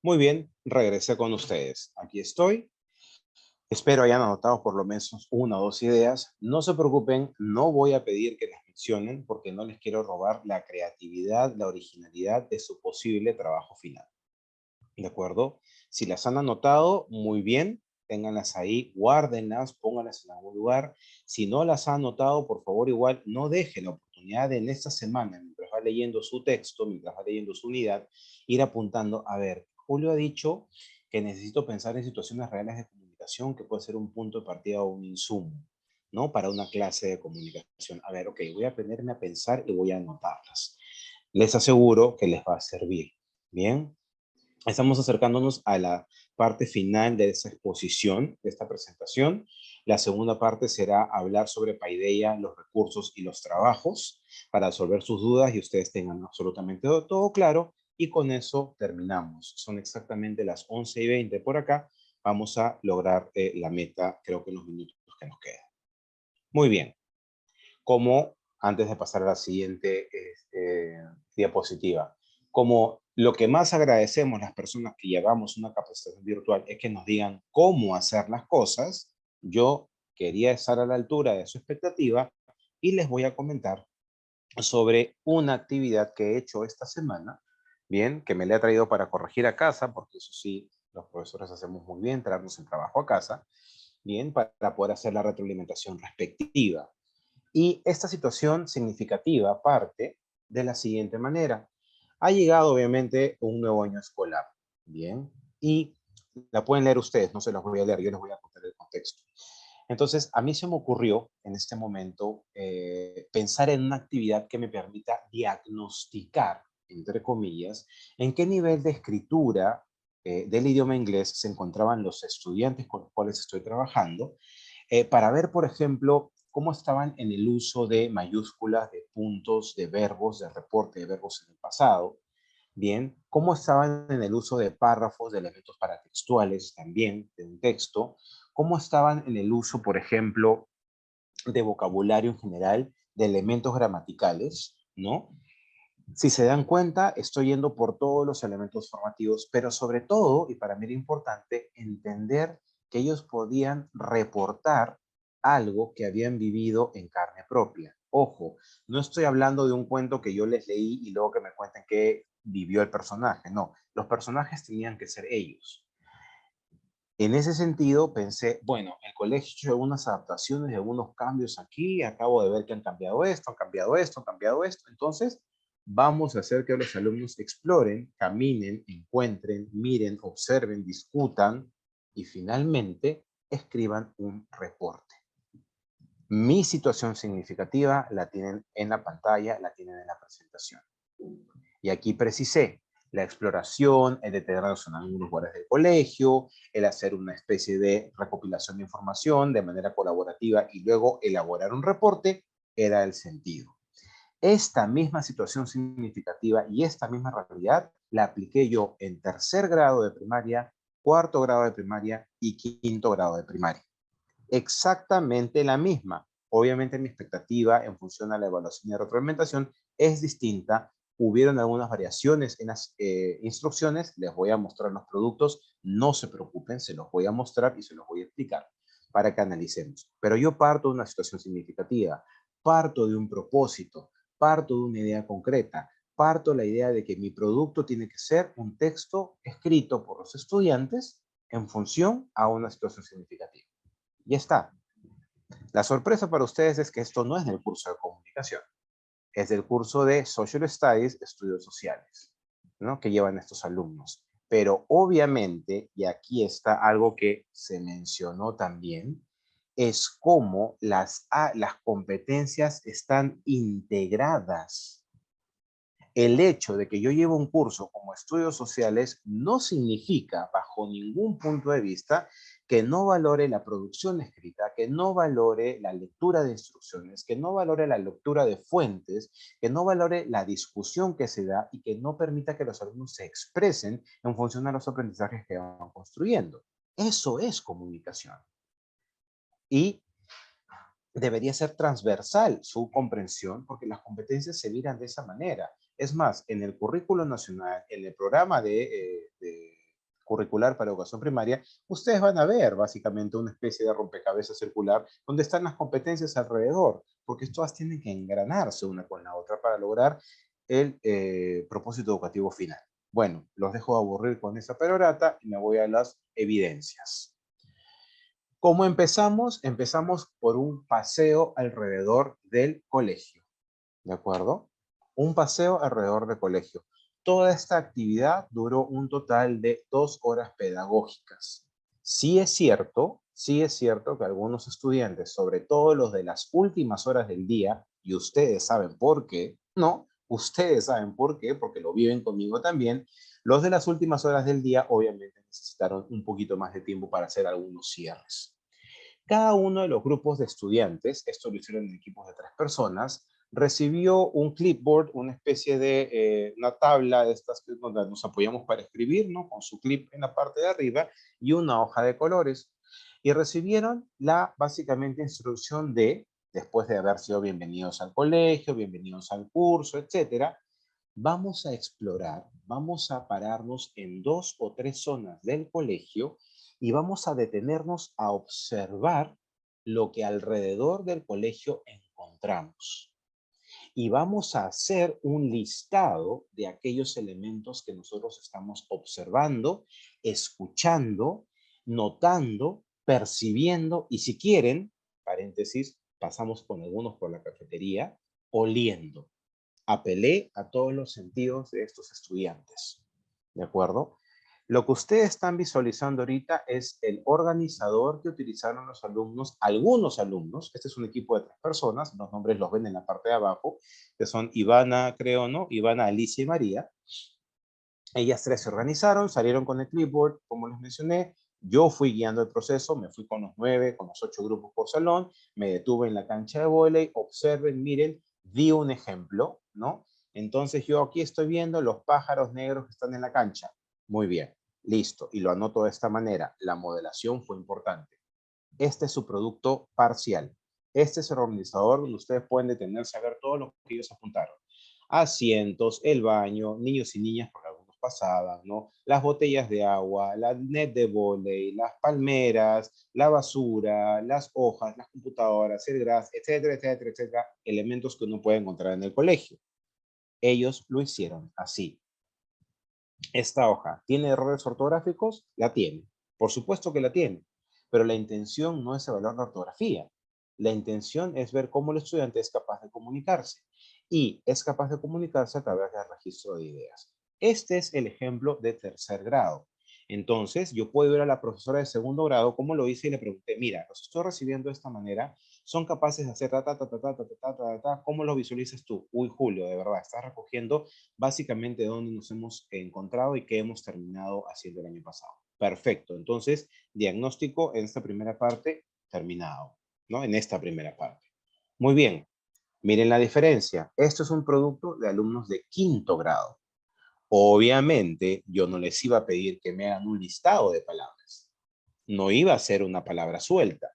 Muy bien, regresé con ustedes. Aquí estoy. Espero hayan anotado por lo menos 1 o 2 ideas. No se preocupen, no voy a pedir que las mencionen porque no les quiero robar la creatividad, la originalidad de su posible trabajo final. ¿De acuerdo? Si las han anotado, muy bien, ténganlas ahí, guárdenlas, pónganlas en algún lugar. Si no las han anotado, por favor, igual no dejen la oportunidad de en esta semana, mientras va leyendo su texto, mientras va leyendo su unidad, ir apuntando, a ver, Julio ha dicho que necesito pensar en situaciones reales de comunicación, que puede ser un punto de partida o un insumo, ¿no? Para una clase de comunicación. A ver, ok, voy a ponerme a pensar y voy a anotarlas. Les aseguro que les va a servir. Bien. Estamos acercándonos a la parte final de esta exposición, de esta presentación. La segunda parte será hablar sobre Paideia, los recursos y los trabajos para resolver sus dudas y ustedes tengan absolutamente todo claro. Y con eso terminamos. Son exactamente las 11:20 por acá. Vamos a lograr la meta, creo que en los minutos que nos quedan. Muy bien. Como antes de pasar a la siguiente diapositiva, como lo que más agradecemos las personas que llevamos una capacitación virtual es que nos digan cómo hacer las cosas, yo quería estar a la altura de su expectativa y les voy a comentar sobre una actividad que he hecho esta semana, bien, que me le ha traído para corregir a casa, porque eso sí, los profesores hacemos muy bien, traernos el trabajo a casa, bien, para poder hacer la retroalimentación respectiva. Y esta situación significativa parte de la siguiente manera. Ha llegado obviamente un nuevo año escolar, ¿bien? Y la pueden leer ustedes, no se las voy a leer, yo les voy a contar el contexto. Entonces, a mí se me ocurrió en este momento pensar en una actividad que me permita diagnosticar, entre comillas, en qué nivel de escritura del idioma inglés se encontraban los estudiantes con los cuales estoy trabajando, para ver, por ejemplo, cómo estaban en el uso de mayúsculas, de puntos, de verbos, de reporte de verbos en el pasado. Bien, cómo estaban en el uso de párrafos, de elementos paratextuales también, de un texto. Cómo estaban en el uso, por ejemplo, de vocabulario en general de elementos gramaticales, ¿no? Si se dan cuenta, estoy yendo por todos los elementos formativos, pero sobre todo, y para mí era importante, entender que ellos podían reportar algo que habían vivido en carne propia. Ojo, no estoy hablando de un cuento que yo les leí y luego que me cuenten qué vivió el personaje. No, los personajes tenían que ser ellos. En ese sentido pensé, bueno, el colegio ha hecho algunas adaptaciones y algunos cambios aquí, acabo de ver que han cambiado esto, han cambiado esto, han cambiado esto, entonces vamos a hacer que los alumnos exploren, caminen, encuentren, miren, observen, discutan y finalmente escriban un reporte. Mi situación significativa la tienen en la pantalla, la tienen en la presentación. Y aquí precisé la exploración, el detenernos en algunos lugares del colegio, el hacer una especie de recopilación de información de manera colaborativa y luego elaborar un reporte, era el sentido. Esta misma situación significativa y esta misma realidad la apliqué yo en 3er grado de primaria, 4º grado de primaria y 5º grado de primaria. Exactamente la misma. Obviamente mi expectativa en función a la evaluación y retroalimentación es distinta. Hubieron algunas variaciones en las instrucciones. Les voy a mostrar los productos. No se preocupen, se los voy a mostrar y se los voy a explicar para que analicemos. Pero yo parto de una situación significativa, parto de un propósito, parto de una idea concreta, parto de la idea de que mi producto tiene que ser un texto escrito por los estudiantes en función a una situación significativa. Ya está. La sorpresa para ustedes es que esto no es del curso de comunicación, es del curso de Social Studies, Estudios Sociales, ¿no? Que llevan estos alumnos. Pero obviamente, y aquí está algo que se mencionó también, es cómo las competencias están integradas. El hecho de que yo lleve un curso como estudios sociales no significa, bajo ningún punto de vista, que no valore la producción escrita, que no valore la lectura de instrucciones, que no valore la lectura de fuentes, que no valore la discusión que se da y que no permita que los alumnos se expresen en función a los aprendizajes que van construyendo. Eso es comunicación. Y debería ser transversal su comprensión porque las competencias se miran de esa manera. Es más, en el currículo nacional, en el programa de curricular para educación primaria, ustedes van a ver básicamente una especie de rompecabezas circular donde están las competencias alrededor, porque todas tienen que engranarse una con la otra para lograr el propósito educativo final. Bueno, los dejo de aburrir con esa perorata y me voy a las evidencias. ¿Cómo empezamos? Empezamos por un paseo alrededor del colegio, ¿de acuerdo? Un paseo alrededor del colegio. Toda esta actividad duró un total de 2 horas pedagógicas. Sí es cierto que algunos estudiantes, sobre todo los de las últimas horas del día, y ustedes saben por qué, ¿no? Ustedes saben por qué, porque lo viven conmigo también, los de las últimas horas del día obviamente necesitaron un poquito más de tiempo para hacer algunos cierres. Cada uno de los grupos de estudiantes, esto lo hicieron en equipos de 3 personas, recibió un clipboard, una especie de una tabla de estas donde nos apoyamos para escribir, ¿no? Con su clip en la parte de arriba y una hoja de colores. Y recibieron la básicamente instrucción de, después de haber sido bienvenidos al colegio, bienvenidos al curso, etcétera, vamos a explorar, vamos a pararnos en 2 o 3 zonas del colegio y vamos a detenernos a observar lo que alrededor del colegio encontramos. Y vamos a hacer un listado de aquellos elementos que nosotros estamos observando, escuchando, notando, percibiendo y si quieren, paréntesis, pasamos con algunos por la cafetería, oliendo. Apelé a todos los sentidos de estos estudiantes, ¿de acuerdo? Lo que ustedes están visualizando ahorita es el organizador que utilizaron los alumnos, algunos alumnos, este es un equipo de 3 personas, los nombres los ven en la parte de abajo, que son Ivana, creo, ¿no? Ivana, Alicia y María. Ellas 3 se organizaron, salieron con el clipboard, como les mencioné, yo fui guiando el proceso, me fui con los 9, con los 8 grupos por salón, me detuve en la cancha de vóley, observen, miren, di un ejemplo, ¿no? Entonces yo aquí estoy viendo los pájaros negros que están en la cancha. Muy bien, listo, y lo anoto de esta manera. La modelación fue importante. Este es su producto parcial. Este es el organizador donde ustedes pueden detenerse a ver todo lo que ellos apuntaron. Asientos, el baño, niños y niñas, porque algunos pasaban, ¿no? Las botellas de agua, la net de vóley, las palmeras, la basura, las hojas, las computadoras, el gras, etcétera, etcétera, etcétera, elementos que uno puede encontrar en el colegio. Ellos lo hicieron así. Esta hoja, ¿tiene errores ortográficos? La tiene. Por supuesto que la tiene. Pero la intención no es evaluar la ortografía. La intención es ver cómo el estudiante es capaz de comunicarse. Y es capaz de comunicarse a través del registro de ideas. Este es el ejemplo de tercer grado. Entonces, yo puedo ir a la profesora de segundo grado, como lo hice, y le pregunté, mira, los estoy recibiendo de esta manera, son capaces de hacer ¿cómo lo visualizas tú? Uy, Julio, de verdad, estás recogiendo básicamente dónde nos hemos encontrado y qué hemos terminado haciendo el año pasado. Perfecto, entonces, diagnóstico en esta primera parte terminado, ¿no? En esta primera parte. Muy bien, miren la diferencia. Esto es un producto de alumnos de quinto grado. Obviamente, yo no les iba a pedir que me hagan un listado de palabras. No iba a ser una palabra suelta.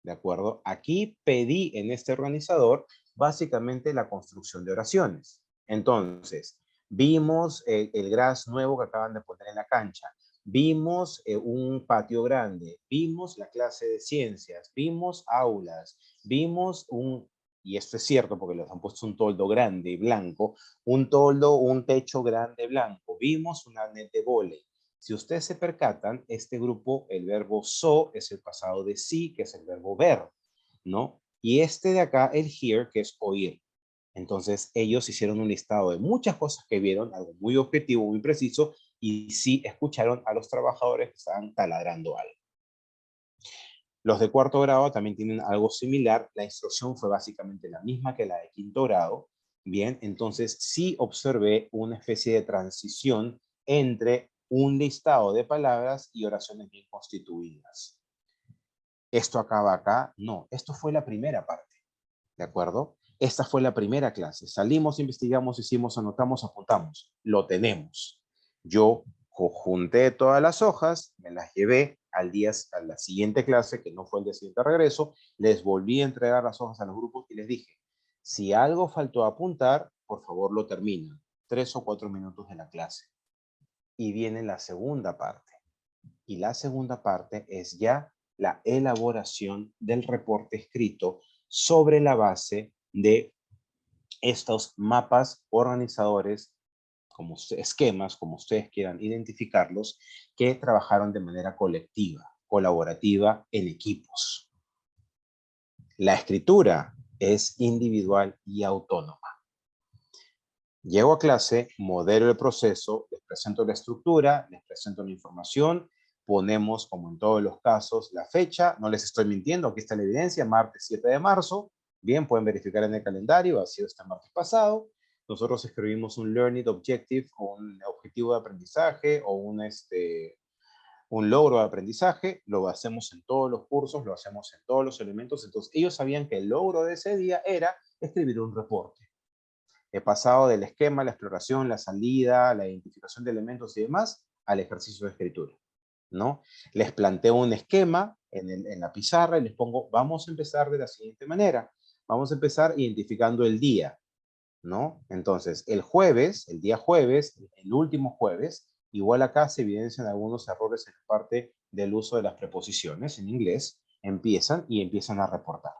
¿De acuerdo? Aquí pedí en este organizador básicamente la construcción de oraciones. Entonces, vimos el gras nuevo que acaban de poner en la cancha. Vimos un patio grande. Vimos la clase de ciencias. Vimos aulas. Vimos y esto es cierto porque les han puesto un toldo grande blanco, un techo grande blanco. Vimos una net de vóley. Si ustedes se percatan, este grupo, el verbo so, es el pasado de sí, que es el verbo ver, ¿no? Y este de acá, el hear, que es oír. Entonces, ellos hicieron un listado de muchas cosas que vieron, algo muy objetivo, muy preciso, y sí escucharon a los trabajadores que estaban taladrando algo. Los de cuarto grado también tienen algo similar. La instrucción fue básicamente la misma que la de quinto grado. Bien, entonces sí observé una especie de transición entre un listado de palabras y oraciones bien constituidas. ¿Esto acaba acá? No, esto fue la primera parte, ¿de acuerdo? Esta fue la primera clase. Salimos, investigamos, hicimos, anotamos, apuntamos. Lo tenemos. Yo junté todas las hojas, me las llevé a la siguiente clase, que no fue el día siguiente regreso, les volví a entregar las hojas a los grupos y les dije, si algo faltó apuntar, por favor lo terminan. 3 o 4 minutos de la clase. Y viene la segunda parte. Y la segunda parte es ya la elaboración del reporte escrito sobre la base de estos mapas organizadores, como esquemas, como ustedes quieran identificarlos, que trabajaron de manera colectiva, colaborativa, en equipos. La escritura es individual y autónoma. Llego a clase, modelo el proceso, les presento la estructura, les presento la información, ponemos, como en todos los casos, la fecha, no les estoy mintiendo, aquí está la evidencia, martes 7 de marzo, bien, pueden verificar en el calendario, ha sido este martes pasado. Nosotros escribimos un Learning Objective, un objetivo de aprendizaje o un logro de aprendizaje, lo hacemos en todos los cursos, lo hacemos en todos los elementos, entonces ellos sabían que el logro de ese día era escribir un reporte. He pasado del esquema, la exploración, la salida, la identificación de elementos y demás, al ejercicio de escritura, ¿no? Les planteo un esquema en la pizarra y les pongo, vamos a empezar de la siguiente manera. Vamos a empezar identificando el día, ¿no? Entonces, el jueves, el día jueves, el último jueves, igual acá se evidencian algunos errores en la parte del uso de las preposiciones en inglés, empiezan a reportar.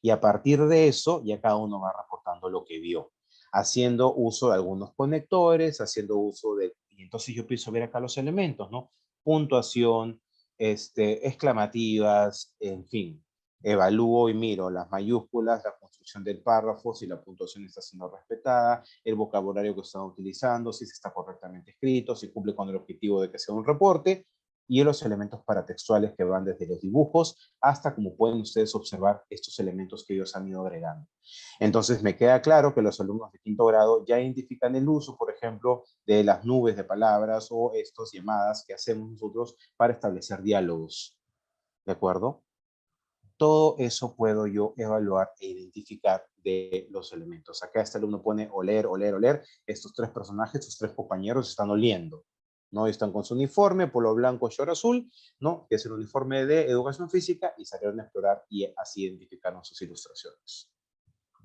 Y a partir de eso, ya cada uno va reportando lo que vio, haciendo uso de algunos conectores, haciendo uso de... Y entonces yo empiezo a ver acá los elementos, ¿no? Puntuación, exclamativas, en fin. Evalúo y miro las mayúsculas, la construcción del párrafo, si la puntuación está siendo respetada, el vocabulario que están utilizando, si se está correctamente escrito, si cumple con el objetivo de que sea un reporte, y los elementos paratextuales que van desde los dibujos hasta, como pueden ustedes observar, estos elementos que ellos han ido agregando. Entonces me queda claro que los alumnos de quinto grado ya identifican el uso, por ejemplo, de las nubes de palabras o estas llamadas que hacemos nosotros para establecer diálogos. ¿De acuerdo? Todo eso puedo yo evaluar e identificar de los elementos. Acá este alumno pone oler, oler, oler. Estos tres personajes, estos tres compañeros están oliendo. ¿no? Están con su uniforme, polo blanco, short azul, ¿no? Que es el uniforme de educación física, y salieron a explorar y así identificaron sus ilustraciones.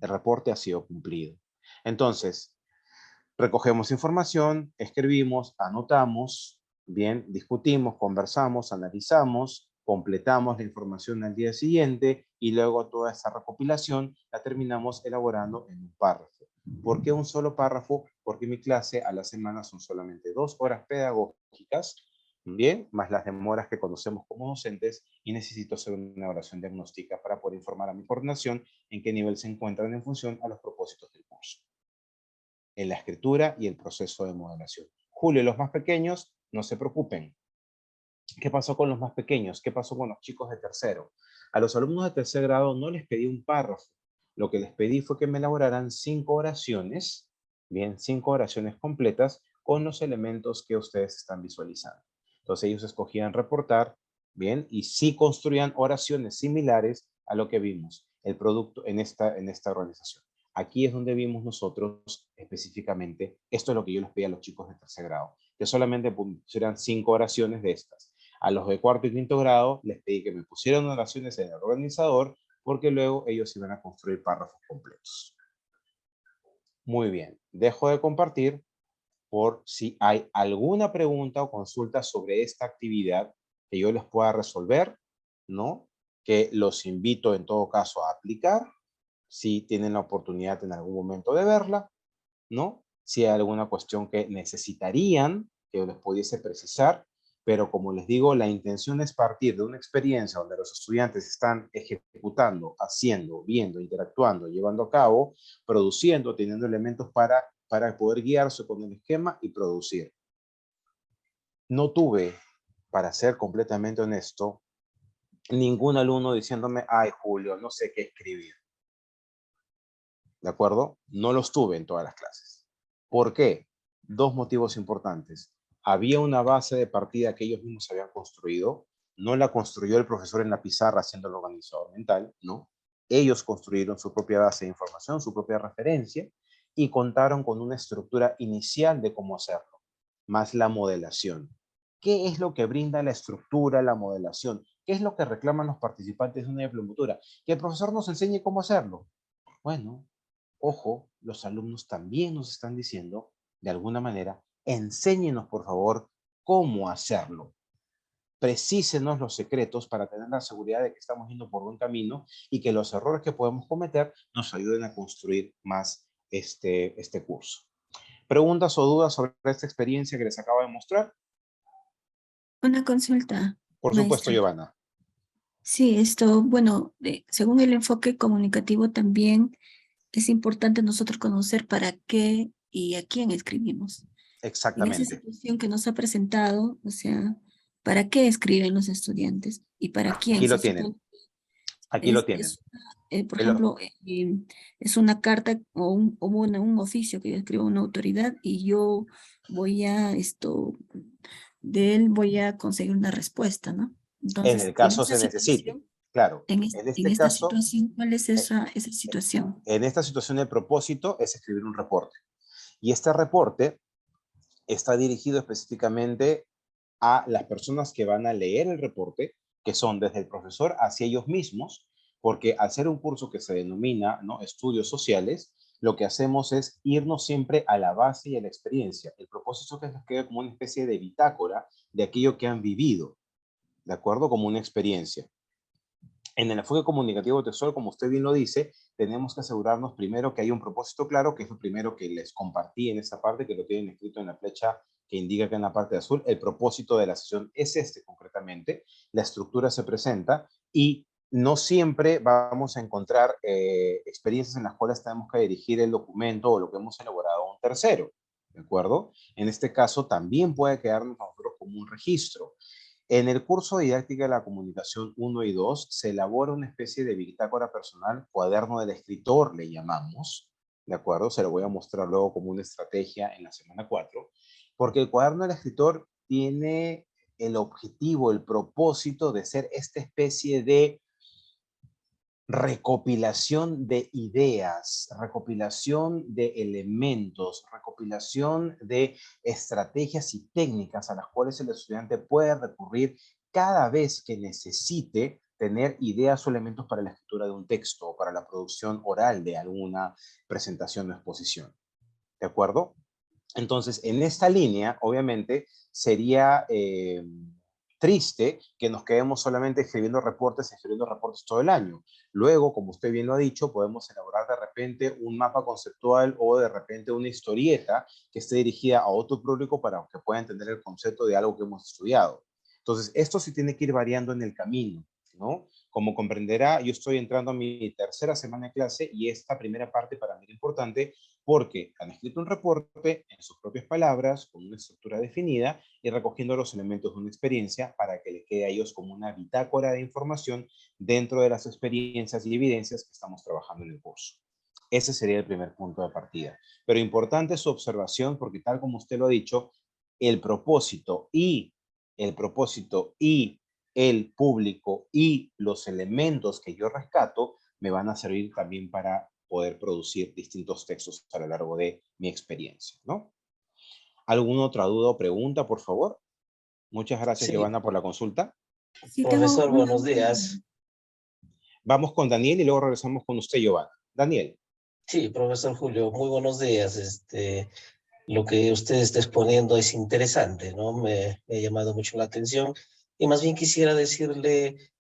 El reporte ha sido cumplido. Entonces, recogemos información, escribimos, anotamos, bien, discutimos, conversamos, analizamos, completamos la información al día siguiente y luego toda esta recopilación la terminamos elaborando en un párrafo. ¿Por qué un solo párrafo? Porque mi clase a la semana son solamente 2 horas pedagógicas, bien, más las demoras que conocemos como docentes, y necesito hacer una evaluación diagnóstica para poder informar a mi coordinación en qué nivel se encuentran en función a los propósitos del curso, en la escritura y el proceso de modelación. Julio, los más pequeños, no se preocupen. ¿Qué pasó con los más pequeños? ¿Qué pasó con los chicos de tercero? A los alumnos de tercer grado no les pedí un párrafo. Lo que les pedí fue que me elaboraran 5 oraciones, bien, 5 oraciones completas con los elementos que ustedes están visualizando. Entonces ellos escogían reportar, bien, y sí construían oraciones similares a lo que vimos, el producto en esta organización. Aquí es donde vimos nosotros específicamente, esto es lo que yo les pedí a los chicos de tercer grado, que solamente pusieran 5 oraciones de estas. A los de cuarto y quinto grado les pedí que me pusieran oraciones en el organizador, porque luego ellos iban a construir párrafos completos. Muy bien, dejo de compartir por si hay alguna pregunta o consulta sobre esta actividad que yo les pueda resolver, ¿no? Que los invito en todo caso a aplicar, si tienen la oportunidad en algún momento de verla, ¿no? Si hay alguna cuestión que necesitarían que les pudiese precisar, pero como les digo, la intención es partir de una experiencia donde los estudiantes están ejecutando, haciendo, viendo, interactuando, llevando a cabo, produciendo, teniendo elementos para poder guiarse con el esquema y producir. No tuve, para ser completamente honesto, ningún alumno diciéndome, ay Julio, no sé qué escribir. ¿De acuerdo? No los tuve en todas las clases. ¿Por qué? 2 motivos importantes. Había una base de partida que ellos mismos habían construido. No la construyó el profesor en la pizarra haciendo el organizador mental, ¿no? Ellos construyeron su propia base de información, su propia referencia, y contaron con una estructura inicial de cómo hacerlo, más la modelación. ¿Qué es lo que brinda la estructura, la modelación? ¿Qué es lo que reclaman los participantes de una diplomatura? Que el profesor nos enseñe cómo hacerlo. Bueno, ojo, los alumnos también nos están diciendo, de alguna manera, enséñenos por favor cómo hacerlo. Precísenos los secretos para tener la seguridad de que estamos yendo por buen camino y que los errores que podemos cometer nos ayuden a construir más este curso. ¿Preguntas o dudas sobre esta experiencia que les acabo de mostrar? Una consulta, Por supuesto, maestra. Giovanna. Sí, según el enfoque comunicativo también es importante nosotros conocer para qué y a quién escribimos. En esa Exactamente. situación que nos ha presentado, o sea, ¿para qué escriben los estudiantes? ¿Y para quién? Aquí lo Se tienen. supone Aquí lo tienen. por ejemplo, es una carta o un oficio que yo escribo a una autoridad y yo voy a de él voy a conseguir una respuesta, ¿no? En Entonces, el caso se necesite. Claro, en en este esta caso, situación, ¿cuál es esa situación? en esta situación el propósito es escribir un reporte. Y este reporte está dirigido específicamente a las personas que van a leer el reporte, que son desde el profesor hacia ellos mismos, porque al ser un curso que se denomina, ¿no?, estudios sociales, lo que hacemos es irnos siempre a la base y a la experiencia. El propósito es que les quede como una especie de bitácora de aquello que han vivido, ¿de acuerdo? Como una experiencia. En el enfoque comunicativo textual, como usted bien lo dice, tenemos que asegurarnos primero que hay un propósito claro, que es lo primero que les compartí en esta parte, que lo tienen escrito en la flecha que indica que en la parte azul, el propósito de la sesión es este concretamente, la estructura se presenta y no siempre vamos a encontrar experiencias en las cuales tenemos que dirigir el documento o lo que hemos elaborado a un tercero, ¿de acuerdo? En este caso también puede quedarnos a nosotros como un registro. En el curso de Didáctica de la Comunicación 1 y 2 se elabora una especie de bitácora personal, cuaderno del escritor le llamamos, ¿de acuerdo? Se lo voy a mostrar luego como una estrategia en la semana 4, porque el cuaderno del escritor tiene el objetivo, el propósito de ser esta especie de recopilación de ideas, recopilación de elementos, recopilación de estrategias y técnicas a las cuales el estudiante puede recurrir cada vez que necesite tener ideas o elementos para la escritura de un texto o para la producción oral de alguna presentación o exposición. ¿De acuerdo? Entonces, en esta línea, obviamente, sería triste que nos quedemos solamente escribiendo reportes todo el año. Luego, como usted bien lo ha dicho, podemos elaborar de repente un mapa conceptual o de repente una historieta que esté dirigida a otro público para que pueda entender el concepto de algo que hemos estudiado. Entonces, esto sí tiene que ir variando en el camino, ¿no? Como comprenderá, yo estoy entrando a mi tercera semana de clase y esta primera parte para mí es importante porque han escrito un reporte en sus propias palabras, con una estructura definida y recogiendo los elementos de una experiencia para que le quede a ellos como una bitácora de información dentro de las experiencias y evidencias que estamos trabajando en el curso. Ese sería el primer punto de partida. Pero importante su observación porque tal como usted lo ha dicho, el propósito y el público y los elementos que yo rescato me van a servir también para poder producir distintos textos a lo largo de mi experiencia, ¿no? ¿Alguna otra duda o pregunta, por favor? Muchas gracias, Sí, Giovanna, por la consulta. Sí, tengo profesor, buenos días. Vamos con Daniel y luego regresamos con usted, Giovanna. Daniel. Sí, profesor Julio, muy buenos días. Lo que usted está exponiendo es interesante, ¿no? Me ha llamado mucho la atención. Y más bien quisiera decirle,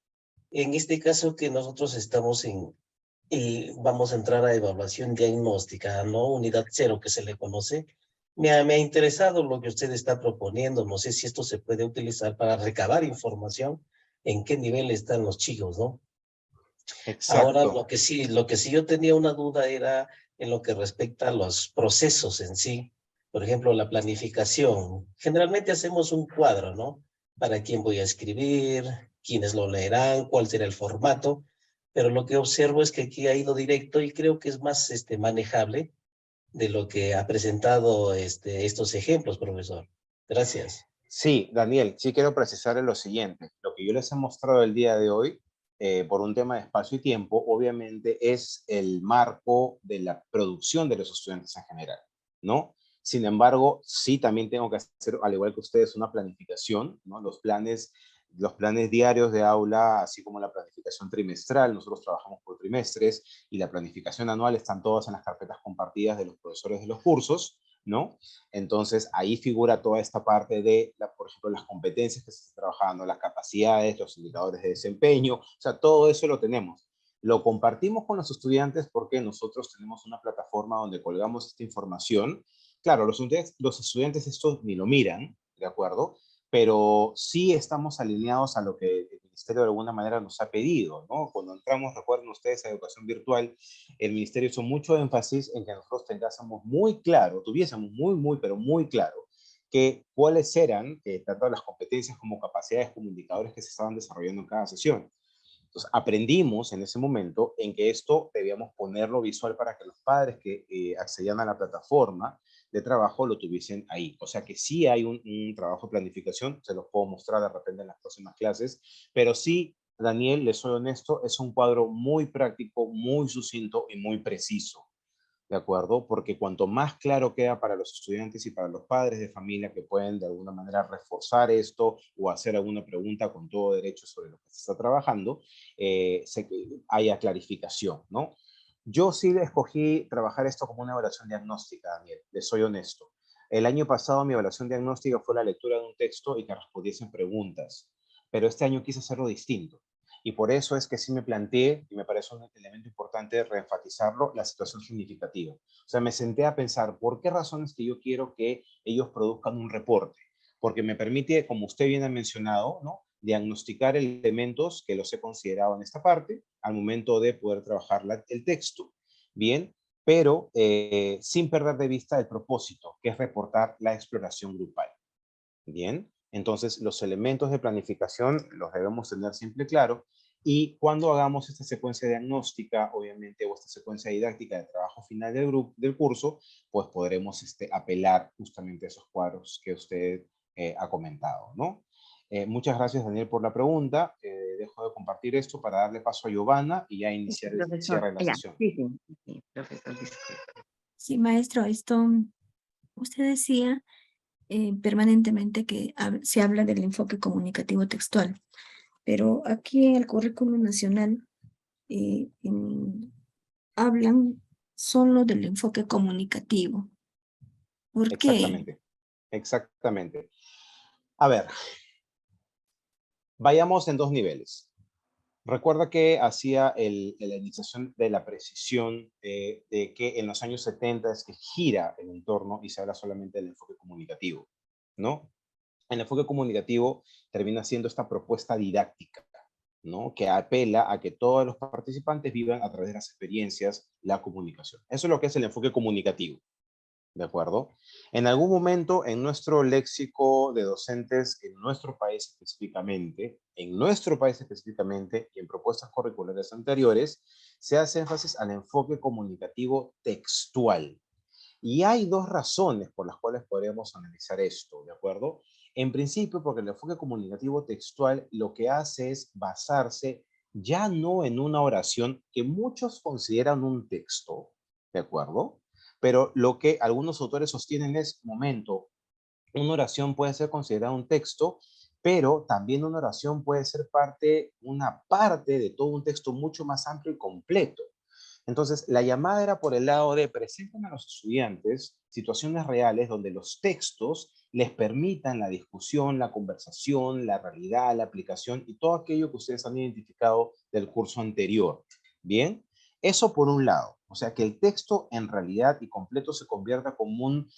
en este caso que nosotros estamos y vamos a entrar a evaluación diagnóstica, ¿no? Unidad 0 que se le conoce. Me ha interesado lo que usted está proponiendo. No sé si esto se puede utilizar para recabar información en qué nivel están los chicos, ¿no? Ahora, Exacto. lo que sí yo tenía una duda era en lo que respecta a los procesos en sí. Por ejemplo, la planificación. Generalmente hacemos un cuadro, ¿no? Para quién voy a escribir, quiénes lo leerán, cuál será el formato. Pero lo que observo es que aquí ha ido directo y creo que es más manejable de lo que ha presentado estos ejemplos, profesor. Gracias. Sí, Daniel, sí quiero precisar lo siguiente. Lo que yo les he mostrado el día de hoy, por un tema de espacio y tiempo, obviamente es el marco de la producción de los estudiantes en general, ¿no? Sin embargo, sí también tengo que hacer, al igual que ustedes, una planificación, ¿no? Los planes diarios de aula, así como la planificación trimestral, nosotros trabajamos por trimestres, y la planificación anual están todas en las carpetas compartidas de los profesores de los cursos, ¿no? Entonces, ahí figura toda esta parte de, por ejemplo, las competencias que se están trabajando, las capacidades, los indicadores de desempeño, o sea, todo eso lo tenemos. Lo compartimos con los estudiantes porque nosotros tenemos una plataforma donde colgamos esta información. Claro, los estudiantes estos ni lo miran, ¿de acuerdo? Pero sí estamos alineados a lo que el Ministerio de alguna manera nos ha pedido, ¿no? Cuando entramos, recuerden ustedes, a educación virtual, el Ministerio hizo mucho énfasis en que nosotros tuviésemos muy claro, pero muy claro, que cuáles eran tanto las competencias como capacidades como indicadores que se estaban desarrollando en cada sesión. Entonces, aprendimos en ese momento en que esto debíamos ponerlo visual para que los padres que accedían a la plataforma de trabajo lo tuviesen ahí. O sea que sí hay un trabajo de planificación, se los puedo mostrar de repente en las próximas clases, pero sí, Daniel, les soy honesto, es un cuadro muy práctico, muy sucinto y muy preciso. ¿De acuerdo? Porque cuanto más claro queda para los estudiantes y para los padres de familia que pueden de alguna manera reforzar esto o hacer alguna pregunta con todo derecho sobre lo que se está trabajando, haya clarificación, ¿no? Yo sí le escogí trabajar esto como una evaluación diagnóstica, Daniel, les soy honesto. El año pasado mi evaluación diagnóstica fue la lectura de un texto y que respondiesen preguntas, pero este año quise hacerlo distinto. Y por eso es que sí me planteé, y me parece un elemento importante reenfatizarlo, la situación significativa. O sea, me senté a pensar, ¿por qué razones que yo quiero que ellos produzcan un reporte? Porque me permite, como usted bien ha mencionado, ¿no? Diagnosticar elementos que los he considerado en esta parte al momento de poder trabajar el texto. Bien, pero sin perder de vista el propósito, que es reportar la exploración grupal. Bien, entonces los elementos de planificación los debemos tener siempre claro y cuando hagamos esta secuencia diagnóstica, obviamente, o esta secuencia didáctica de trabajo final del curso, pues podremos apelar justamente a esos cuadros que usted ha comentado, ¿no? Muchas gracias, Daniel, por la pregunta. Dejo de compartir esto para darle paso a Giovanna y ya Sí, iniciar el profesor. cierre de la Ya, sesión. sí, profesor, disculpe. Sí, maestro, usted decía permanentemente que se habla del enfoque comunicativo textual, pero aquí en el currículum nacional hablan solo del enfoque comunicativo. ¿Por qué? Exactamente, exactamente. A ver, vayamos en dos niveles. Recuerda que hacía la iniciación de la precisión de que en los años 70 es que gira el entorno y se habla solamente del enfoque comunicativo, ¿no? El enfoque comunicativo termina siendo esta propuesta didáctica, ¿no? Que apela a que todos los participantes vivan a través de las experiencias la comunicación. Eso es lo que es el enfoque comunicativo. ¿De acuerdo? En algún momento en nuestro léxico de docentes, en nuestro país específicamente, y en propuestas curriculares anteriores, se hace énfasis al enfoque comunicativo textual. Y hay dos razones por las cuales podríamos analizar esto, ¿de acuerdo? En principio, porque el enfoque comunicativo textual lo que hace es basarse ya no en una oración que muchos consideran un texto, ¿de acuerdo? Pero lo que algunos autores sostienen es, momento, una oración puede ser considerada un texto, pero también una oración puede ser una parte de todo un texto mucho más amplio y completo. Entonces, la llamada era por el lado de presentan a los estudiantes situaciones reales donde los textos les permitan la discusión, la conversación, la realidad, la aplicación y todo aquello que ustedes han identificado del curso anterior. Bien, eso por un lado. O sea, que el texto en realidad y completo se convierta como un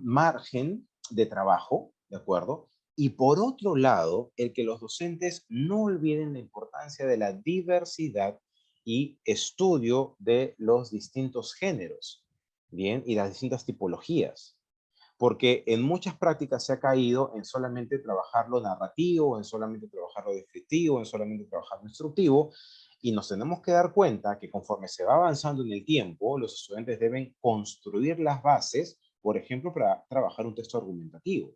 margen de trabajo, ¿de acuerdo? Y por otro lado, el que los docentes no olviden la importancia de la diversidad y estudio de los distintos géneros, ¿bien? Y las distintas tipologías. Porque en muchas prácticas se ha caído en solamente trabajar lo narrativo, en solamente trabajar lo descriptivo, en solamente trabajar lo instructivo, y nos tenemos que dar cuenta que conforme se va avanzando en el tiempo, los estudiantes deben construir las bases, por ejemplo, para trabajar un texto argumentativo.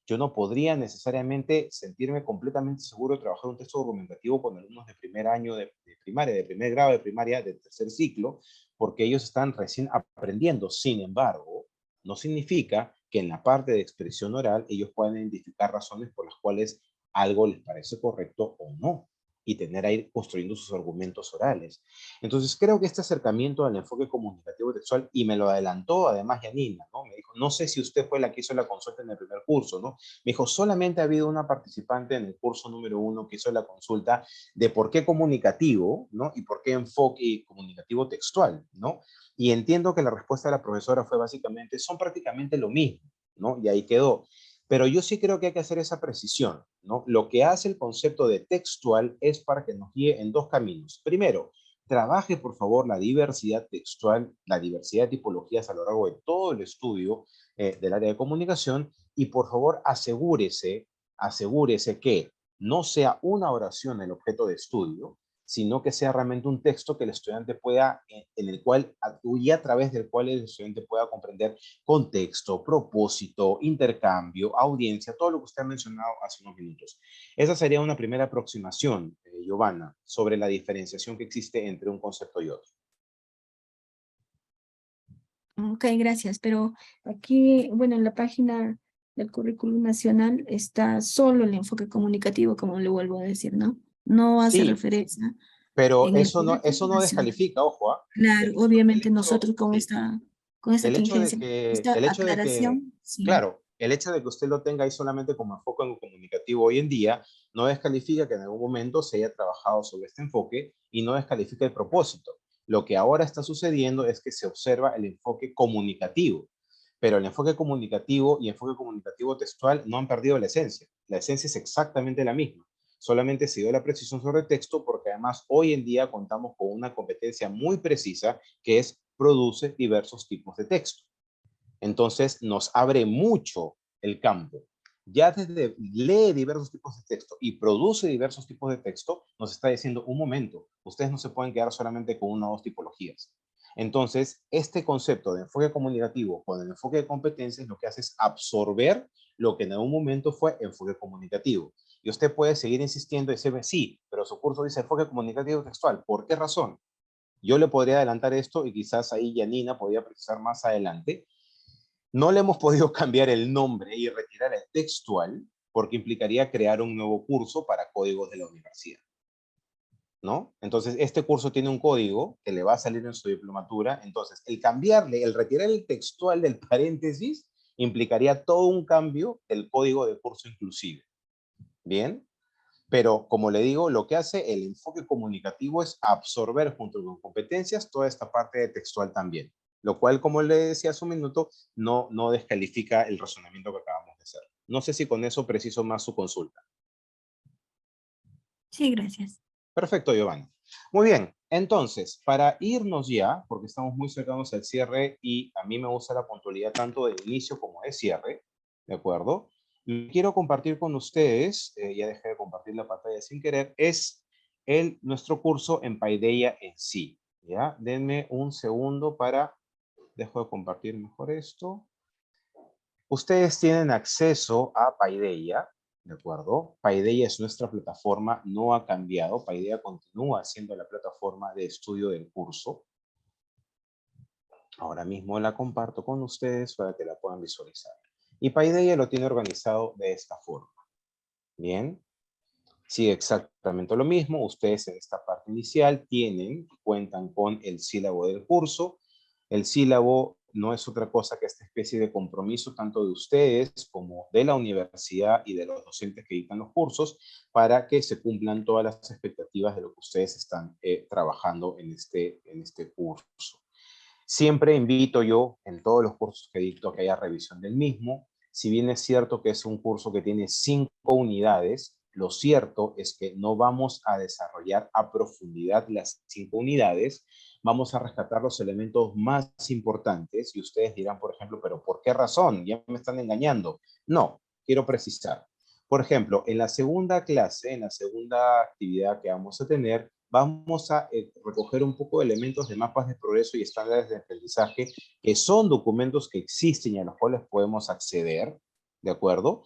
Yo no podría necesariamente sentirme completamente seguro de trabajar un texto argumentativo con alumnos de primer año de primaria, de primer grado de primaria, de tercer ciclo, porque ellos están recién aprendiendo. Sin embargo, no significa que en la parte de expresión oral ellos puedan identificar razones por las cuales algo les parece correcto o no, y tener a ir construyendo sus argumentos orales. Entonces creo que este acercamiento al enfoque comunicativo textual, y me lo adelantó además Yanina, ¿no? Me dijo, no sé si usted fue la que hizo la consulta en el primer curso, ¿no? Me dijo, solamente ha habido una participante en el curso número 1 que hizo la consulta de por qué comunicativo, ¿no? Y por qué enfoque comunicativo textual, ¿no? Y entiendo que la respuesta de la profesora fue básicamente, son prácticamente lo mismo, ¿no? Y ahí quedó. Pero yo sí creo que hay que hacer esa precisión, ¿no? Lo que hace el concepto de textual es para que nos guíe en dos caminos. Primero, trabaje, por favor, la diversidad textual, la diversidad de tipologías a lo largo de todo el estudio del área de comunicación y, por favor, asegúrese que no sea una oración el objeto de estudio, sino que sea realmente un texto que el estudiante pueda, en el cual, y a través del cual el estudiante pueda comprender contexto, propósito, intercambio, audiencia, todo lo que usted ha mencionado hace unos minutos. Esa sería una primera aproximación, Giovanna, sobre la diferenciación que existe entre un concepto y otro. Ok, gracias. Pero aquí, bueno, en la página del currículum nacional está solo el enfoque comunicativo, como le vuelvo a decir, ¿no? No hace Sí, referencia pero en el eso currículum no nacional. descalifica, ojo, ¿ah? Claro, obviamente nosotros Sí, con esta tingencia, esta el hecho de que, aclaración, sí. claro, el hecho de que usted lo tenga ahí solamente como enfoque en comunicativo hoy en día, no descalifica que en algún momento se haya trabajado sobre este enfoque y no descalifica el propósito. Lo que ahora está sucediendo es que se observa el enfoque comunicativo, pero el enfoque comunicativo y enfoque comunicativo textual no han perdido la esencia. La esencia es exactamente la misma. Solamente se dio la precisión sobre el texto porque además hoy en día contamos con una competencia muy precisa que es produce diversos tipos de texto. Entonces nos abre mucho el campo. Ya desde lee diversos tipos de texto y produce diversos tipos de texto, nos está diciendo, un momento, ustedes no se pueden quedar solamente con una o dos tipologías. Entonces, este concepto de enfoque comunicativo con el enfoque de competencias lo que hace es absorber lo que en algún momento fue enfoque comunicativo. Y usted puede seguir insistiendo y decir, sí, pero su curso dice enfoque comunicativo textual. ¿Por qué razón? Yo le podría adelantar esto y quizás ahí Yanina podría precisar más adelante. No le hemos podido cambiar el nombre y retirar el textual porque implicaría crear un nuevo curso para códigos de la universidad, ¿no? Entonces, este curso tiene un código que le va a salir en su diplomatura. Entonces, el retirar el textual del paréntesis implicaría todo un cambio del código de curso inclusive. ¿Bien? Pero, como le digo, lo que hace el enfoque comunicativo es absorber junto con competencias toda esta parte de textual también. Lo cual, como le decía hace un minuto, no descalifica el razonamiento que acabamos de hacer. No sé si con eso preciso más su consulta. Sí, gracias. Perfecto, Giovanni. Muy bien, entonces, para irnos ya, porque estamos muy cercanos al cierre y a mí me gusta la puntualidad tanto de inicio como de cierre, ¿de acuerdo? Y quiero compartir con ustedes, ya dejé de compartir la pantalla sin querer, es nuestro curso en Paideia en sí, ¿ya? Denme un segundo dejo de compartir mejor esto. Ustedes tienen acceso a Paideia, ¿de acuerdo? Paideia es nuestra plataforma, no ha cambiado. Paideia continúa siendo la plataforma de estudio del curso. Ahora mismo la comparto con ustedes para que la puedan visualizar. Y Paideia lo tiene organizado de esta forma. Bien. Sí, exactamente lo mismo. Ustedes en esta parte inicial cuentan con el sílabo del curso. El sílabo no es otra cosa que esta especie de compromiso tanto de ustedes como de la universidad y de los docentes que dictan los cursos para que se cumplan todas las expectativas de lo que ustedes están trabajando en este curso. Siempre invito yo en todos los cursos que dicto que haya revisión del mismo. Si bien es cierto que es un curso que tiene 5 unidades, lo cierto es que no vamos a desarrollar a profundidad las 5 unidades, vamos a rescatar los elementos más importantes y ustedes dirán, por ejemplo, pero ¿por qué razón? Ya me están engañando. No, quiero precisar. Por ejemplo, en la segunda clase, en la segunda actividad que vamos a tener, vamos a recoger un poco de elementos de mapas de progreso y estándares de aprendizaje, que son documentos que existen y a los cuales podemos acceder, ¿de acuerdo?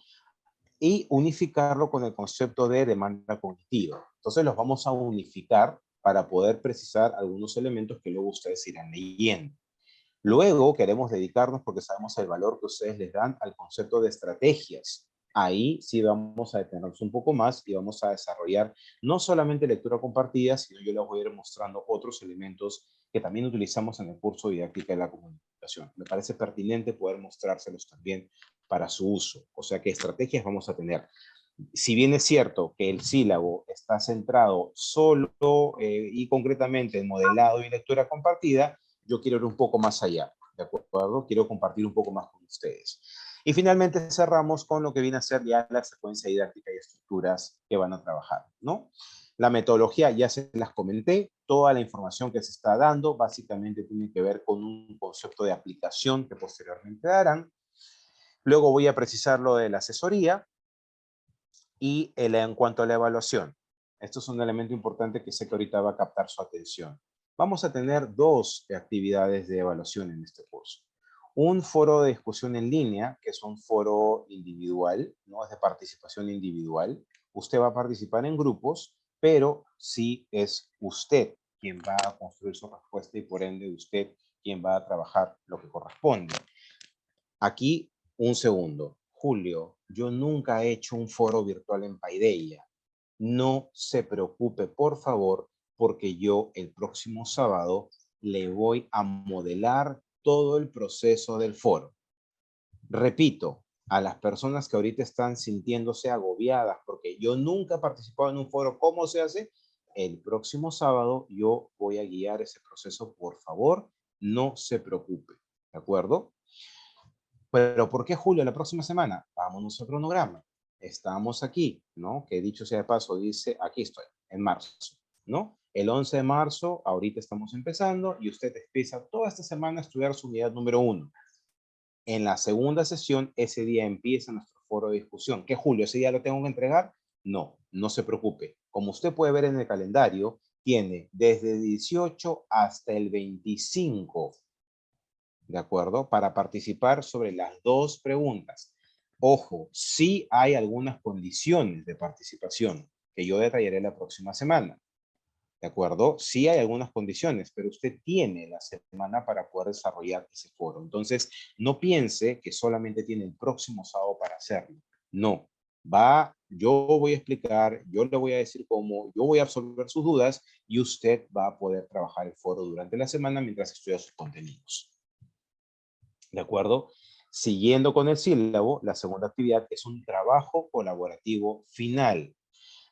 Y unificarlo con el concepto de demanda cognitiva. Entonces los vamos a unificar para poder precisar algunos elementos que luego ustedes irán leyendo. Luego queremos dedicarnos, porque sabemos el valor que ustedes les dan al concepto de estrategias. Ahí sí vamos a detenernos un poco más y vamos a desarrollar no solamente lectura compartida, sino yo les voy a ir mostrando otros elementos que también utilizamos en el curso de didáctica de la comunicación. Me parece pertinente poder mostrárselos también para su uso. O sea, ¿qué estrategias vamos a tener? Si bien es cierto que el sílabo está centrado solo y concretamente en modelado y lectura compartida, yo quiero ir un poco más allá, ¿de acuerdo? Quiero compartir un poco más con ustedes. Y finalmente cerramos con lo que viene a ser ya la secuencia didáctica y estructuras que van a trabajar, ¿no? La metodología ya se las comenté, toda la información que se está dando básicamente tiene que ver con un concepto de aplicación que posteriormente darán. Luego voy a precisar lo de la asesoría y en cuanto a la evaluación. Esto es un elemento importante que sé que ahorita va a captar su atención. Vamos a tener 2 actividades de evaluación en este curso. Un foro de discusión en línea, que es un foro individual, ¿no? Es de participación individual. Usted va a participar en grupos, pero sí es usted quien va a construir su respuesta y por ende usted quien va a trabajar lo que corresponde. Aquí, un segundo. Julio, yo nunca he hecho un foro virtual en Paideia. No se preocupe, por favor, porque yo el próximo sábado le voy a modelar todo el proceso del foro. Repito, a las personas que ahorita están sintiéndose agobiadas porque yo nunca he participado en un foro, ¿cómo se hace? El próximo sábado yo voy a guiar ese proceso, por favor, no se preocupe, ¿de acuerdo? Pero ¿por qué julio la próxima semana? Vámonos al cronograma. Estamos aquí, ¿no? Que dicho sea de paso, dice, aquí estoy, en marzo, ¿no? El 11 de marzo, ahorita estamos empezando y usted empieza toda esta semana a estudiar su unidad número 1. En la segunda sesión, ese día empieza nuestro foro de discusión. ¿Qué julio? ¿Ese día lo tengo que entregar? No, no se preocupe. Como usted puede ver en el calendario, tiene desde 18 hasta el 25, ¿de acuerdo? Para participar sobre las 2 preguntas. Ojo, sí hay algunas condiciones de participación que yo detallaré la próxima semana. ¿De acuerdo? Sí hay algunas condiciones, pero usted tiene la semana para poder desarrollar ese foro. Entonces, no piense que solamente tiene el próximo sábado para hacerlo. No. Yo voy a explicar, yo le voy a decir cómo, yo voy a absolver sus dudas y usted va a poder trabajar el foro durante la semana mientras estudia sus contenidos. ¿De acuerdo? Siguiendo con el sílabo, la segunda actividad es un trabajo colaborativo final.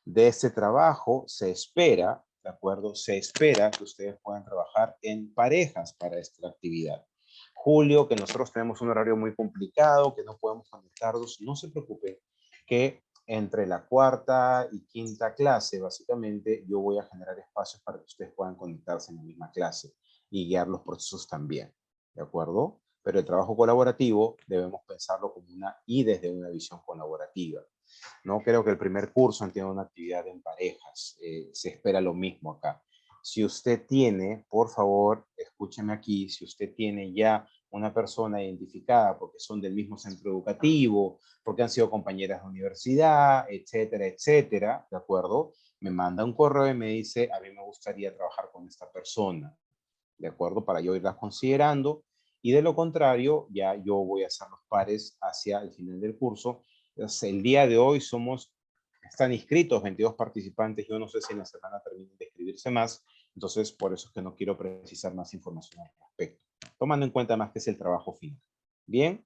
De este trabajo se espera, ¿de acuerdo? Se espera que ustedes puedan trabajar en parejas para esta actividad. Julio, que nosotros tenemos un horario muy complicado, que no podemos conectarnos, no se preocupen, que entre la cuarta y quinta clase, básicamente, yo voy a generar espacios para que ustedes puedan conectarse en la misma clase y guiar los procesos también, ¿de acuerdo? Pero el trabajo colaborativo debemos pensarlo como desde una visión colaborativa. No creo que el primer curso tiene una actividad en parejas. Se espera lo mismo acá. Si usted tiene, por favor, escúcheme aquí, si usted tiene ya una persona identificada porque son del mismo centro educativo, porque han sido compañeras de universidad, etcétera, etcétera, ¿de acuerdo? Me manda un correo y me dice, a mí me gustaría trabajar con esta persona, ¿de acuerdo? Para yo irlas considerando. Y de lo contrario, ya yo voy a hacer los pares hacia el final del curso. Entonces, el día de hoy están inscritos 22 participantes. Yo no sé si en la semana terminen de inscribirse más. Entonces, por eso es que no quiero precisar más información al respecto. Tomando en cuenta más que es el trabajo final. Bien.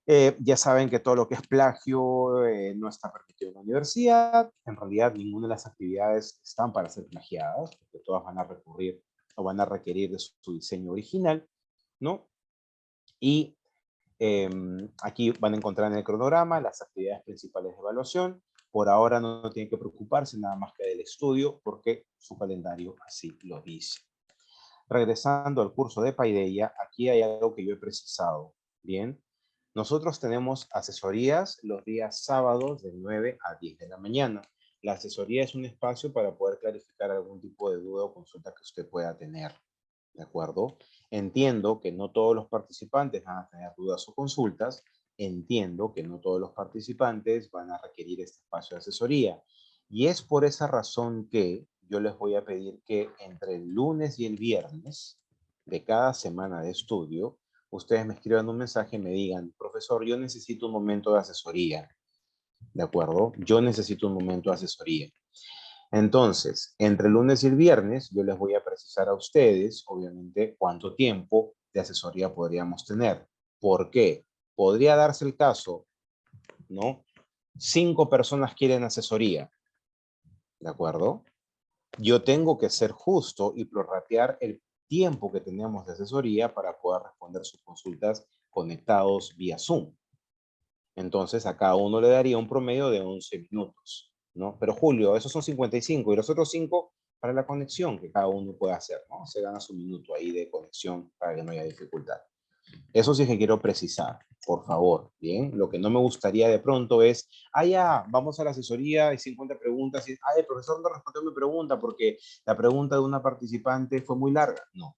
Ya saben que todo lo que es plagio no está permitido en la universidad. En realidad, ninguna de las actividades están para ser plagiadas, porque todas van a recurrir o van a requerir de su diseño original, ¿no? Y aquí van a encontrar en el cronograma las actividades principales de evaluación. Por ahora no tienen que preocuparse nada más que del estudio, porque su calendario así lo dice. Regresando al curso de Paideia, aquí hay algo que yo he precisado, ¿bien? Nosotros tenemos asesorías los días sábados de 9 a 10 de la mañana. La asesoría es un espacio para poder clarificar algún tipo de duda o consulta que usted pueda tener, ¿de acuerdo? Entiendo que no todos los participantes van a tener dudas o consultas. Entiendo que no todos los participantes van a requerir este espacio de asesoría. Y es por esa razón que yo les voy a pedir que entre el lunes y el viernes de cada semana de estudio, ustedes me escriban un mensaje y me digan, profesor, yo necesito un momento de asesoría. ¿De acuerdo? Yo necesito un momento de asesoría. Entonces, entre el lunes y el viernes, yo les voy a precisar a ustedes, obviamente, cuánto tiempo de asesoría podríamos tener. ¿Por qué? Podría darse el caso, ¿no? 5 personas quieren asesoría. ¿De acuerdo? Yo tengo que ser justo y prorratear el tiempo que tenemos de asesoría para poder responder sus consultas conectados vía Zoom. Entonces, a cada uno le daría un promedio de 11 minutos, ¿no? Pero Julio, esos son 55 y los otros 5 para la conexión que cada uno puede hacer, ¿no? Se gana su minuto ahí de conexión para que no haya dificultad. Eso sí que quiero precisar, por favor, ¿bien? Lo que no me gustaría de pronto es, ya, vamos a la asesoría y 50 preguntas y, el profesor no respondió mi pregunta porque la pregunta de una participante fue muy larga. No,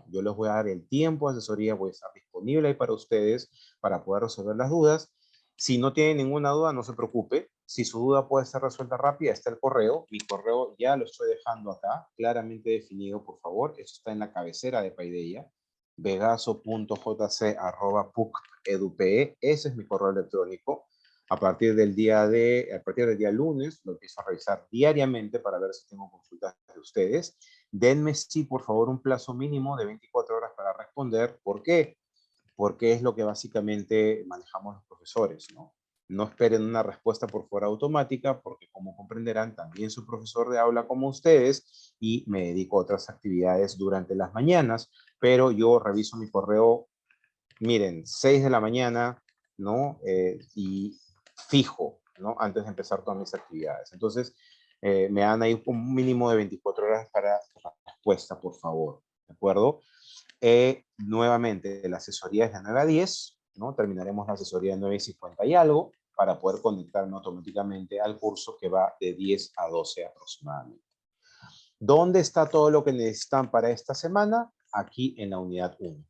yo les voy a dar el tiempo de asesoría, voy a estar disponible ahí para ustedes para poder resolver las dudas. Si no tienen ninguna duda, no se preocupe. Si su duda puede ser resuelta rápida, está el correo. Mi correo ya lo estoy dejando acá, claramente definido, por favor. Eso está en la cabecera de Paideia. vegaso.jc@puc.edu.pe. Ese es mi correo electrónico. A partir del día lunes, lo empiezo a revisar diariamente para ver si tengo consultas de ustedes. Denme, sí, por favor, un plazo mínimo de 24 horas para responder. ¿Por qué? Porque es lo que básicamente manejamos los profesores, ¿no? No esperen una respuesta por fuera automática, porque como comprenderán, también soy profesor de aula como ustedes y me dedico a otras actividades durante las mañanas, pero yo reviso mi correo, miren, 6 de la mañana, ¿no? Y fijo, ¿no? Antes de empezar todas mis actividades. Entonces, me dan ahí un mínimo de 24 horas para la respuesta, por favor, ¿de acuerdo? Nuevamente, la asesoría es de 9 a 10, ¿no? Terminaremos la asesoría de 9 y 50 y algo para poder conectarme automáticamente al curso que va de 10 a 12 aproximadamente. ¿Dónde está todo lo que necesitan para esta semana? Aquí en la unidad 1.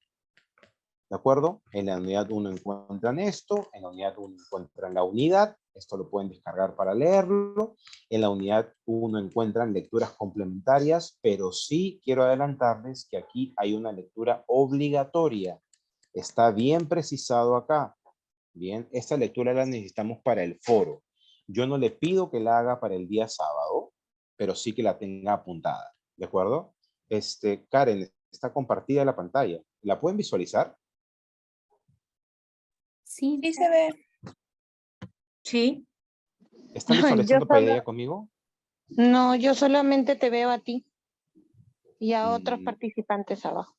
¿De acuerdo? En la unidad 1 encuentran esto, en la unidad 1 encuentran la unidad, esto lo pueden descargar para leerlo. En la unidad 1 encuentran lecturas complementarias, pero sí quiero adelantarles que aquí hay una lectura obligatoria. Está bien precisado acá. Bien, esta lectura la necesitamos para el foro. Yo no le pido que la haga para el día sábado, pero sí que la tenga apuntada. ¿De acuerdo? Karen, está compartida la pantalla. ¿La pueden visualizar? Sí, Sí se ve. Sí. ¿Están Yo visualizando solo- pantalla conmigo? No, yo solamente te veo a ti y a otros Mm, participantes abajo.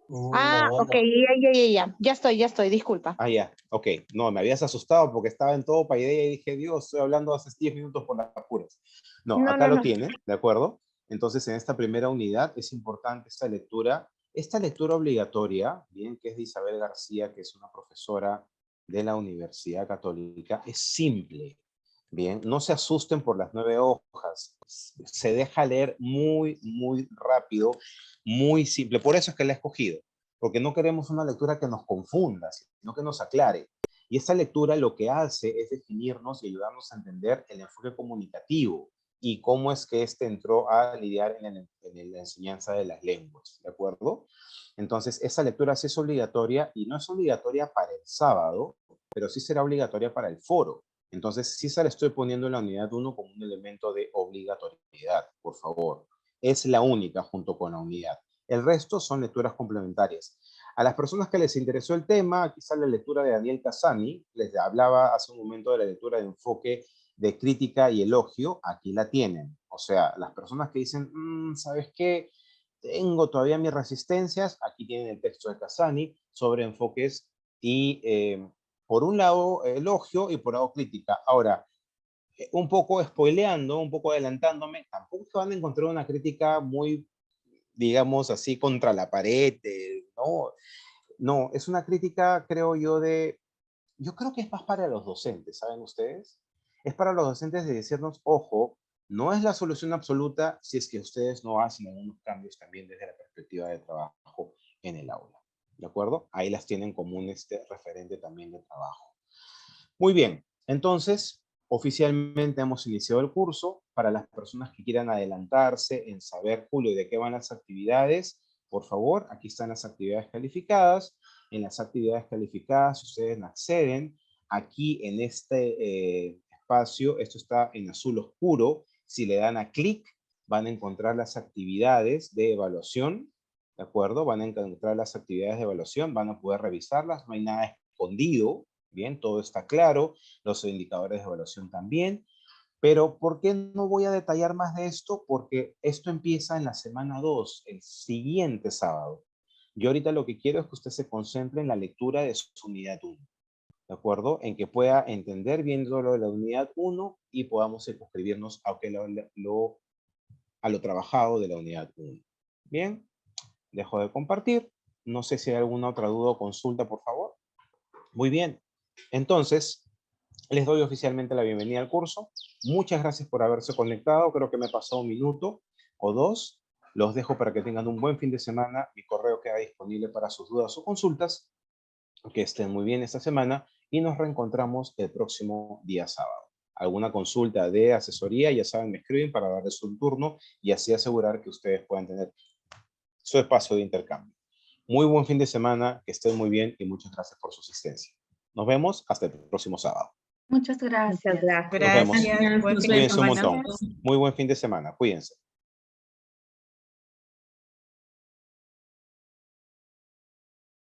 No, Ok, no. ya estoy, disculpa. ya, ok. No, me habías asustado porque estaba en todo pantalla y dije, Dios, estoy hablando hace 10 minutos por las puras. No, acá lo No. tienen, ¿de acuerdo? Entonces, en esta primera unidad es importante esta lectura. Esta lectura obligatoria, bien, que es de Isabel García, que es una profesora de la Universidad Católica, es simple. Bien, no se asusten por las 9 hojas. Se deja leer muy, muy rápido, muy simple. Por eso es que la he escogido, porque no queremos una lectura que nos confunda, sino que nos aclare. Y esta lectura lo que hace es definirnos y ayudarnos a entender el enfoque comunicativo y cómo es que entró a lidiar en la enseñanza de las lenguas, ¿de acuerdo? Entonces, esa lectura sí es obligatoria y no es obligatoria para el sábado, pero sí será obligatoria para el foro. Entonces, sí se la estoy poniendo en la unidad 1 como un elemento de obligatoriedad, por favor. Es la única junto con la unidad. El resto son lecturas complementarias. A las personas que les interesó el tema, aquí sale la lectura de Daniel Casani. Les hablaba hace un momento de la lectura de enfoque de crítica y elogio. Aquí la tienen. O sea, las personas que dicen, ¿sabes qué? Tengo todavía mis resistencias. Aquí tienen el texto de Casani sobre enfoques y por un lado elogio y por lado crítica. Ahora, un poco spoileando, un poco adelantándome, tampoco es que van a encontrar una crítica muy, digamos así, contra la pared, ¿no? No, es una crítica, creo yo, yo creo que es más para los docentes, ¿saben ustedes? Es para los docentes de decirnos, ojo, no es la solución absoluta si es que ustedes no hacen algunos cambios también desde la perspectiva de trabajo en el aula. ¿De acuerdo? Ahí las tienen como un referente también de trabajo. Muy bien, entonces, oficialmente hemos iniciado el curso. Para las personas que quieran adelantarse en saber, Julio, de qué van las actividades, por favor, aquí están las actividades calificadas. En las actividades calificadas, ustedes acceden aquí en este espacio. Esto está en azul oscuro. Si le dan a clic, van a encontrar las actividades de evaluación. ¿De acuerdo? Van a encontrar las actividades de evaluación, van a poder revisarlas. No hay nada escondido. Bien, todo está claro, los indicadores de evaluación también, pero ¿por qué no voy a detallar más de esto? Porque esto empieza en la semana 2, el siguiente sábado. Yo ahorita lo que quiero es que usted se concentre en la lectura de su unidad 1, ¿de acuerdo? En que pueda entender bien lo de la unidad 1 y podamos circunscribirnos a lo trabajado de la unidad 1. Bien, dejo de compartir. No sé si hay alguna otra duda o consulta, por favor. Muy bien. Entonces, les doy oficialmente la bienvenida al curso. Muchas gracias por haberse conectado. Creo que me he pasado un minuto o dos. Los dejo para que tengan un buen fin de semana. Mi correo queda disponible para sus dudas o consultas. Que estén muy bien esta semana y nos reencontramos el próximo día sábado. Alguna consulta de asesoría, ya saben, me escriben para darles un turno y así asegurar que ustedes puedan tener su espacio de intercambio. Muy buen fin de semana, que estén muy bien y muchas gracias por su asistencia. Nos vemos hasta el próximo sábado. Muchas gracias. Nos vemos. Gracias. Buen fin de Cuídense un semana. montón. Muy buen fin de semana. Cuídense.